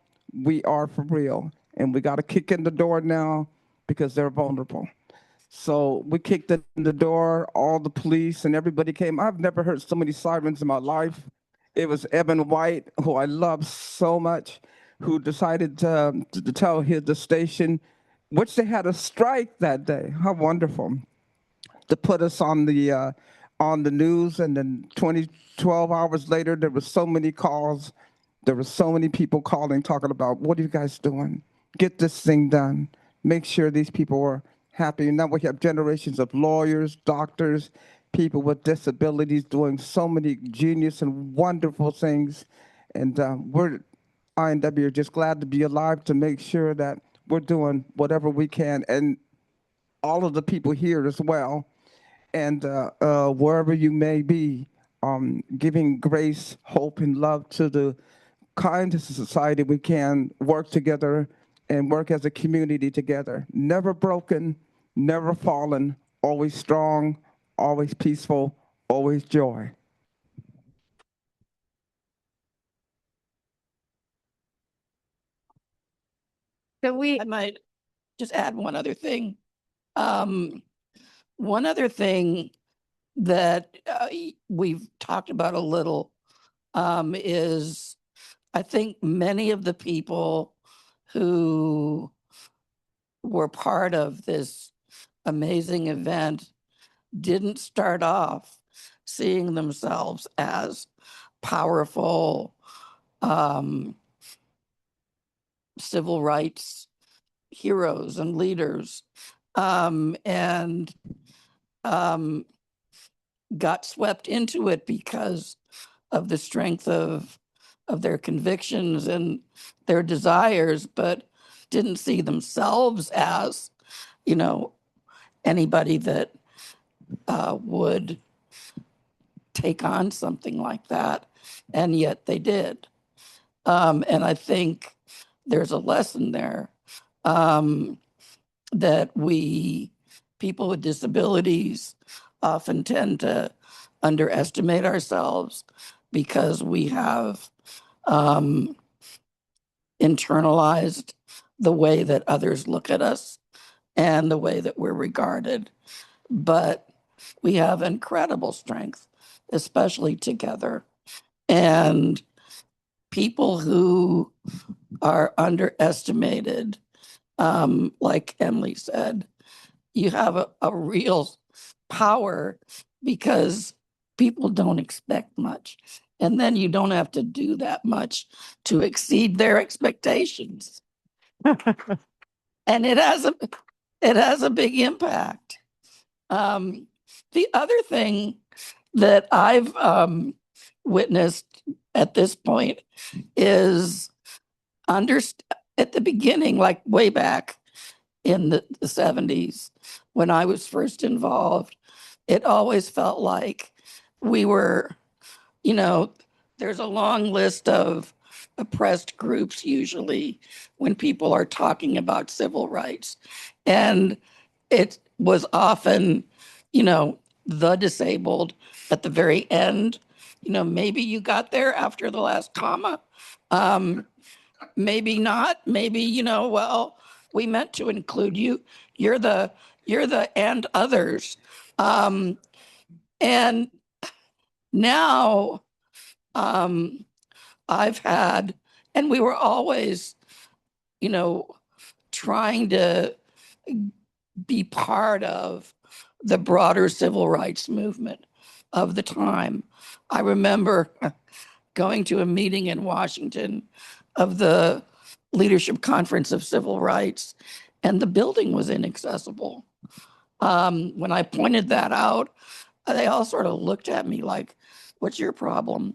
we are for real. And we got to kick in the door now because they're vulnerable. So we kicked in the door, all the police and everybody came. I've never heard so many sirens in my life. It was Evan White, who I love so much, who decided to tell the station, which they had a strike that day. How wonderful. To put us on the news, and then 12 hours later, there were so many calls. There were so many people calling, talking about, what are you guys doing? Get this thing done. Make sure these people are happy. And now we have generations of lawyers, doctors, people with disabilities doing so many genius and wonderful things. And I and Debbie are just glad to be alive to make sure that we're doing whatever we can. And all of the people here as well. And wherever you may be, giving grace, hope, and love to the kind of society we can work together and work as a community together. Never broken, never fallen, always strong, always peaceful, always joy. So I might just add one other thing. One other thing that we've talked about a little is, I think many of the people who were part of this amazing event didn't start off seeing themselves as powerful civil rights heroes and leaders, and got swept into it because of the strength of their convictions and their desires, but didn't see themselves as, anybody that would take on something like that. And yet they did. And I think there's a lesson there, that people with disabilities often tend to underestimate ourselves because we have internalized the way that others look at us and the way that we're regarded. But we have incredible strength, especially together. And people who are underestimated, like Emily said, you have a real power because people don't expect much. And then you don't have to do that much to exceed their expectations. And it has a big impact. The other thing that I've witnessed at this point is at the beginning, like way back in the 70s, when I was first involved, it always felt like we were, there's a long list of oppressed groups usually when people are talking about civil rights. And it was often, the disabled at the very end. Maybe you got there after the last comma. Maybe not. Maybe, well, we meant to include you. You're the and others. And now I've had, and we were always, trying to be part of the broader civil rights movement of the time. I remember going to a meeting in Washington of the Leadership Conference of Civil Rights, and the building was inaccessible. When I pointed that out, they all sort of looked at me like, what's your problem?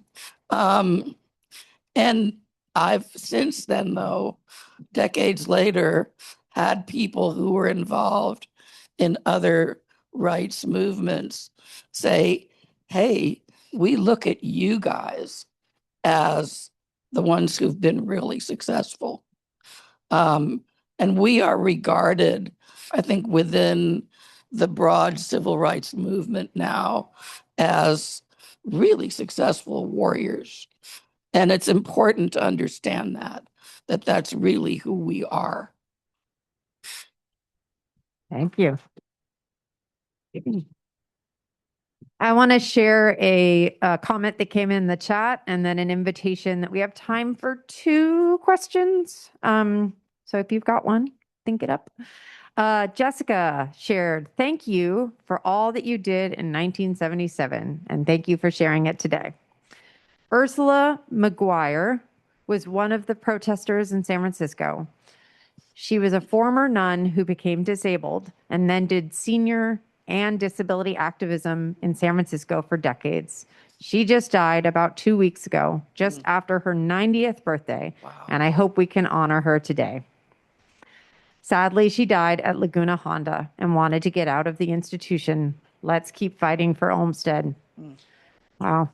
And I've since then, though, decades later, had people who were involved in other rights movements say, hey, we look at you guys as the ones who've been really successful. And we are regarded, I think, within the broad civil rights movement now as really successful warriors. And it's important to understand that that's really who we are. Thank you. I want to share a comment that came in the chat and then an invitation that we have time for 2 questions. So if you've got one, think it up. Jessica shared, thank you for all that you did in 1977, and thank you for sharing it today. Ursula McGuire was one of the protesters in San Francisco. She was a former nun who became disabled and then did senior and disability activism in San Francisco for decades. She just died about 2 weeks ago, just after her 90th birthday, and I hope we can honor her today. Sadly, she died at Laguna Honda and wanted to get out of the institution. Let's keep fighting for Olmsted. Wow.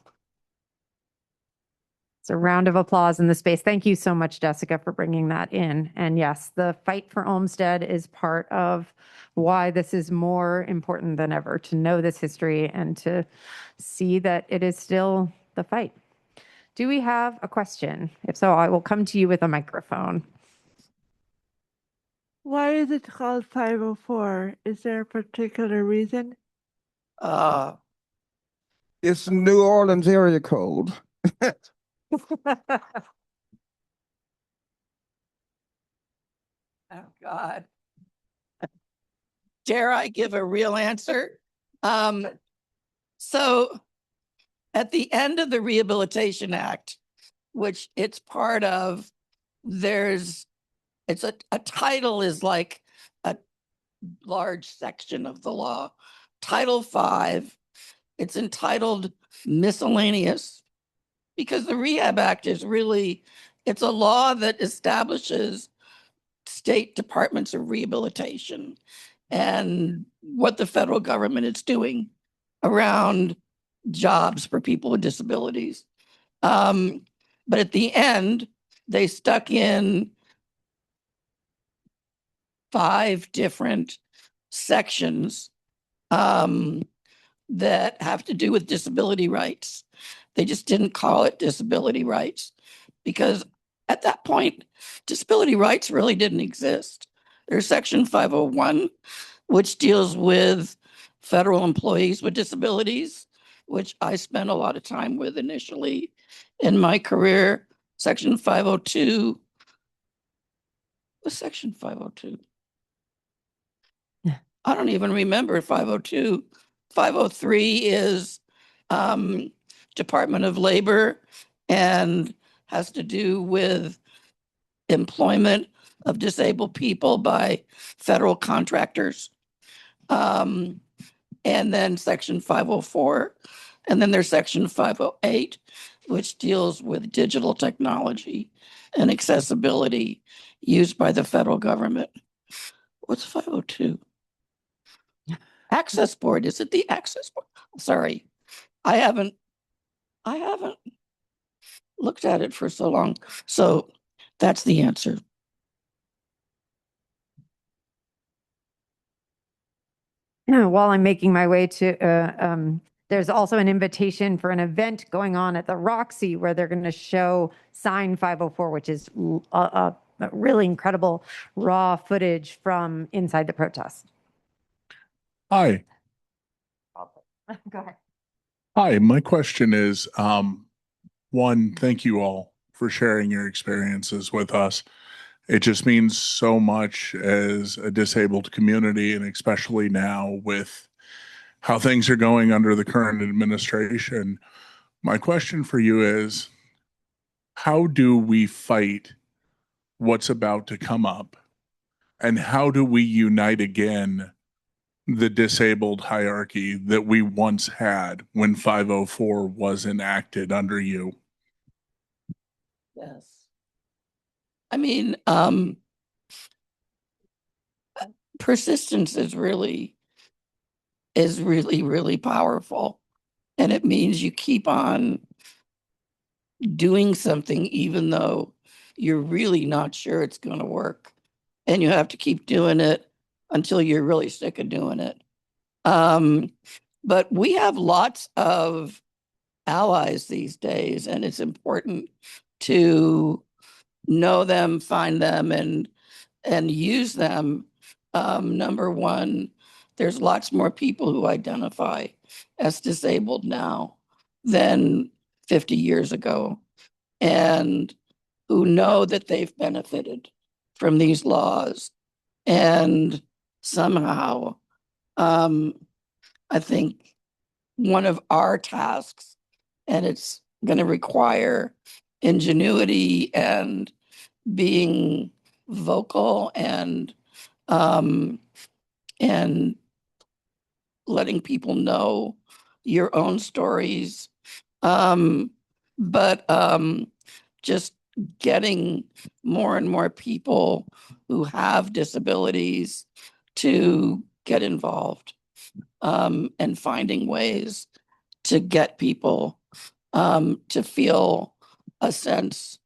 It's a round of applause in the space. Thank you so much, Jessica, for bringing that in. And yes, the fight for Olmsted is part of why this is more important than ever, to know this history and to see that it is still the fight. Do we have a question? If so, I will come to you with a microphone. Why is it called 504? Is there a particular reason? It's New Orleans area code. Oh, God. Dare I give a real answer? So at the end of the Rehabilitation Act, which it's part of, it's a title is like a large section of the law. Title 5, it's entitled miscellaneous, because the Rehab Act is really, it's a law that establishes state departments of rehabilitation and what the federal government is doing around jobs for people with disabilities. But at the end, they stuck in 5 different sections that have to do with disability rights. They just didn't call it disability rights because at that point, disability rights really didn't exist. There's Section 501, which deals with federal employees with disabilities, which I spent a lot of time with initially in my career. Section 502. What's Section 502? I don't even remember 502. 503 is Department of Labor and has to do with employment of disabled people by federal contractors. And then Section 504. And then there's Section 508, which deals with digital technology and accessibility used by the federal government. What's 502? Access Board. Is it the Access Board? Sorry, I haven't looked at it for so long. So that's the answer. While I'm making my way to, there's also an invitation for an event going on at the Roxy where they're going to show Sign 504, which is a really incredible raw footage from inside the protest. Hi. Go ahead. Hi, my question is, one, thank you all for sharing your experiences with us. It just means so much as a disabled community, and especially now with how things are going under the current administration. My question for you is, how do we fight what's about to come up? And how do we unite again the disabled hierarchy that we once had when 504 was enacted under you? Yes. I mean, persistence is really, really powerful. And it means you keep on doing something even though you're really not sure it's going to work. And you have to keep doing it until you're really sick of doing it. But we have lots of allies these days, and it's important to know them, find them, and use them. Number one, there's lots more people who identify as disabled now than 50 years ago, and who know that they've benefited from these laws. And somehow, I think one of our tasks, and it's going to require ingenuity and being vocal and letting people know your own stories, but just getting more and more people who have disabilities to get involved, and finding ways to get people to feel a sense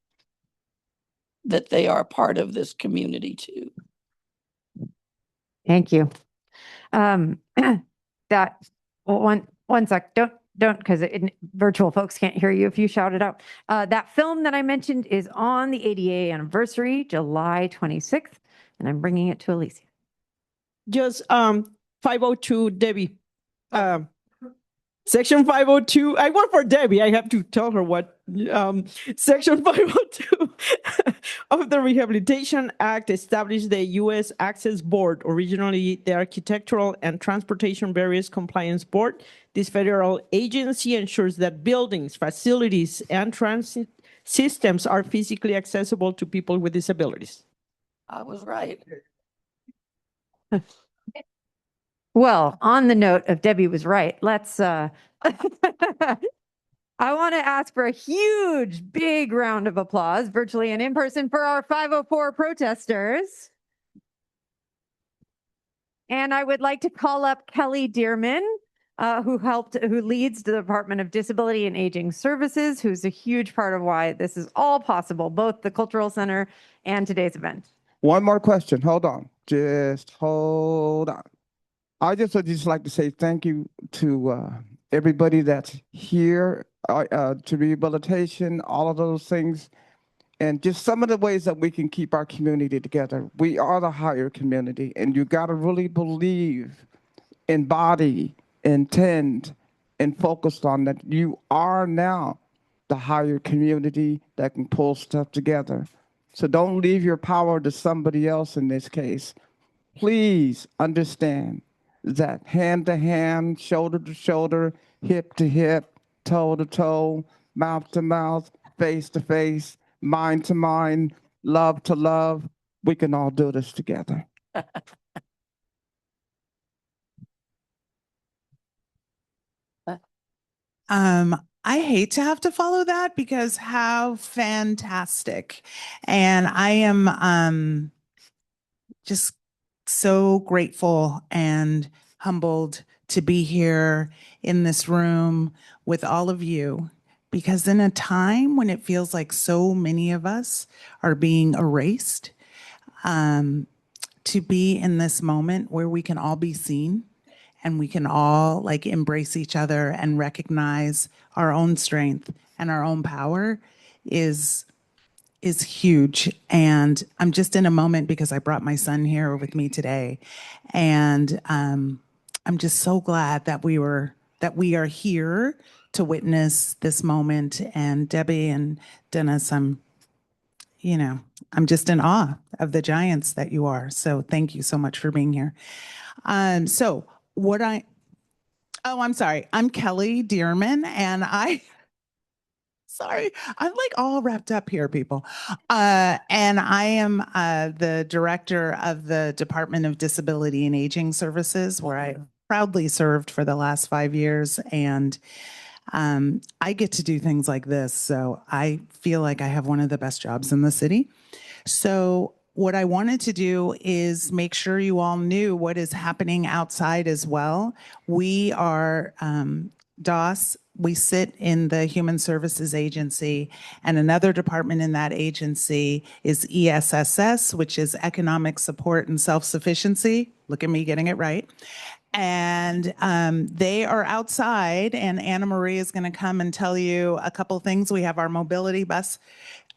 that they are part of this community too. Thank you. That one sec. Don't because virtual folks can't hear you if you shout it out. That film that I mentioned is on the ADA anniversary, July 26th, and I'm bringing it to Alicia. Just 502 Debby. Section 502, I work for Debbie. I have to tell her what. Section 502 of the Rehabilitation Act established the U.S. Access Board, originally the Architectural and Transportation Barriers Compliance Board. This federal agency ensures that buildings, facilities, and transit systems are physically accessible to people with disabilities. I was right. Well, on the note of Debbie was right, let's, I want to ask for a huge, big round of applause, virtually and in person, for our 504 protesters. And I would like to call up Kelly Dearman, who leads the Department of Disability and Aging Services, who's a huge part of why this is all possible, both the Cultural Center and today's event. One more question. Hold on. Just hold on. I just would just like to say thank you to everybody that's here, to rehabilitation, all of those things, and just some of the ways that we can keep our community together. We are the higher community, and you got to really believe, embody, intend, and focus on that. You are now the higher community that can pull stuff together. So don't leave your power to somebody else in this case. Please understand that hand to hand, shoulder to shoulder, hip to hip, toe to toe, mouth to mouth, face to face, mind to mind, love to love, we can all do this together. I hate to have to follow that because how fantastic. And I am just so grateful and humbled to be here in this room with all of you, because in a time when it feels like so many of us are being erased, to be in this moment where we can all be seen and we can all like embrace each other and recognize our own strength and our own power is huge. And I'm just in a moment because I brought my son here with me today. And I'm just so glad that we are here to witness this moment. And Debbie and Dennis, I'm just in awe of the giants that you are. So thank you so much for being here. I'm sorry. I'm Kelly Dearman, and sorry, I'm like all wrapped up here, people. And I am the director of the Department of Disability and Aging Services, where I proudly served for the last 5 years. And I get to do things like this. So I feel like I have one of the best jobs in the city. So what I wanted to do is make sure you all knew what is happening outside as well. We are DOS. We sit in the Human Services Agency, and another department in that agency is ESSS, which is Economic Support and Self-Sufficiency. Look at me getting it right. And they are outside, and Anna Marie is going to come and tell you a couple things. We have our mobility bus,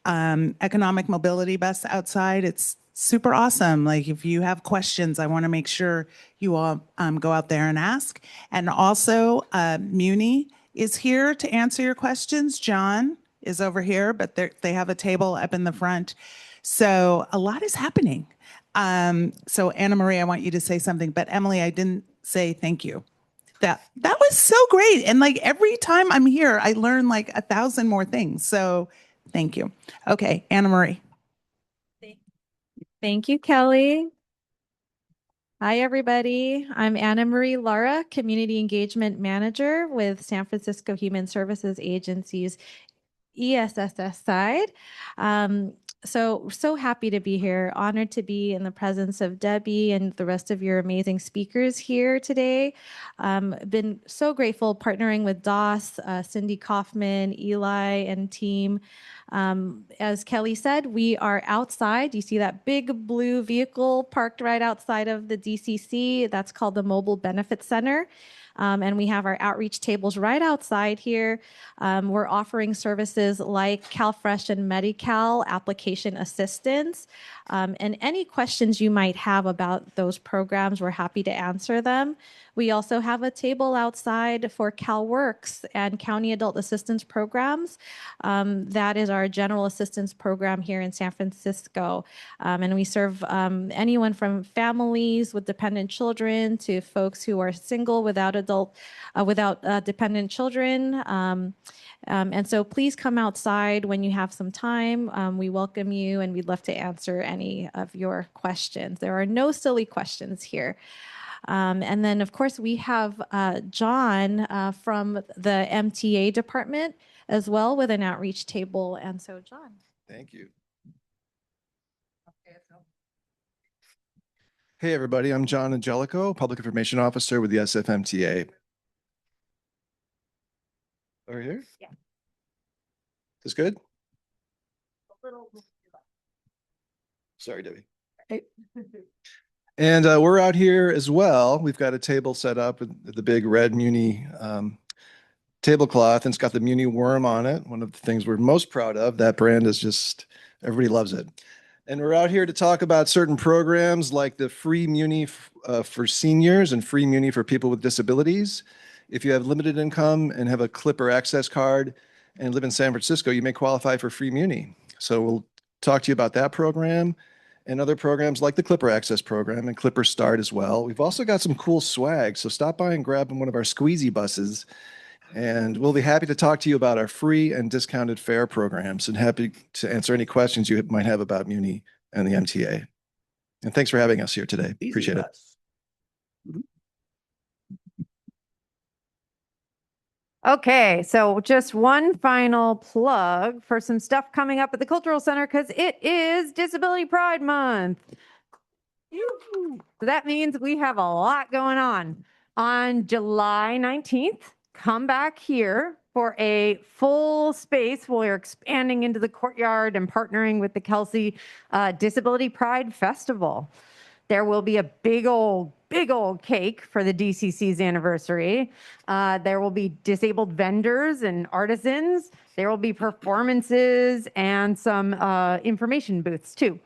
economic mobility bus outside. It's super awesome. Like if you have questions, I want to make sure you all go out there and ask. And also Muni is here to answer your questions. John is over here, but they have a table up in the front. So a lot is happening. So Anna Marie, I want you to say something, but Emily, I didn't say thank you. That was so great. And like every time I'm here, I learn like 1,000 more things. So thank you. Okay, Anna Marie. Thank you, Kelly. Hi, everybody. I'm Anna Marie Lara, Community Engagement Manager with San Francisco Human Services Agency's ESSS side. So happy to be here, honored to be in the presence of Debbie and the rest of your amazing speakers here today. Been so grateful partnering with DOS, Cindy Kaufman, Eli, and team. As Kelly said, we are outside. You see that big blue vehicle parked right outside of the DCC. That's called the Mobile Benefit Center. And we have our outreach tables right outside here. We're offering services like CalFresh and Medi-Cal application assistance. And any questions you might have about those programs, we're happy to answer them. We also have a table outside for CalWorks and County Adult Assistance Programs. That is our general assistance program here in San Francisco. And we serve anyone from families with dependent children to folks who are single without dependent children. And so please come outside when you have some time. We welcome you and we'd love to answer any of your questions. There are no silly questions here. And then, of course, we have John from the MTA department as well with an outreach table. And so, John. Thank you. Hey, everybody. I'm John Angelico, Public Information Officer with the SFMTA. Over here? Yeah. Is this good? Sorry, Debbie. Hey. And we're out here as well. We've got a table set up with the big red Muni tablecloth, and it's got the Muni worm on it. One of the things we're most proud of. That brand is just, everybody loves it. And we're out here to talk about certain programs like the free Muni for seniors and free Muni for people with disabilities. If you have limited income and have a Clipper access card and live in San Francisco, you may qualify for free Muni. So we'll talk to you about that program and other programs like the Clipper Access program and Clipper Start as well. We've also got some cool swag, so stop by and grab one of our squeezy buses, and we'll be happy to talk to you about our free and discounted fare programs and happy to answer any questions you might have about Muni and the MTA. And thanks for having us here today. Appreciate it. Okay, so just one final plug for some stuff coming up at the Cultural Center because it is Disability Pride Month. So that means we have a lot going on. On July 19th, come back here for a full space. We're expanding into the courtyard and partnering with the Kelsey Disability Pride Festival. There will be a big old cake for the DCC's anniversary. There will be disabled vendors and artisans. There will be performances and some information booths too.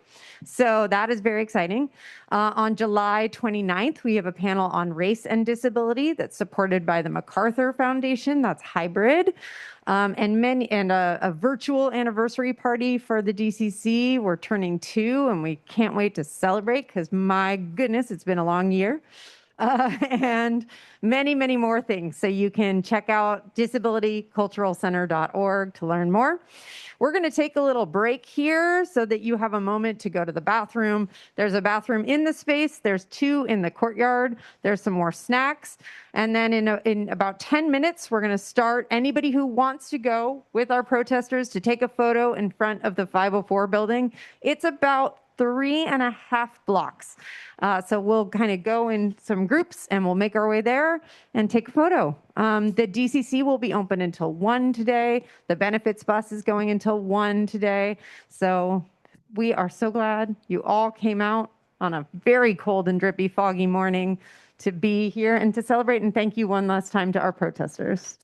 So that is very exciting. On July 29th, we have a panel on race and disability that's supported by the MacArthur Foundation. That's hybrid. And a virtual anniversary party for the DCC. We're turning 2 and we can't wait to celebrate because my goodness, it's been a long year. And many, many more things. So you can check out disabilityculturalcenter.org to learn more. We're going to take a little break here so that you have a moment to go to the bathroom. There's a bathroom in the space. There's 2 in the courtyard. There's some more snacks. And then in about 10 minutes, we're going to start. Anybody who wants to go with our protesters to take a photo in front of the 504 building, it's about 3.5 blocks. So we'll kind of go in some groups and we'll make our way there and take a photo. The DCC will be open until 1 today. The benefits bus is going until 1 today. So we are so glad you all came out on a very cold and drippy, foggy morning to be here and to celebrate. And thank you one last time to our protesters.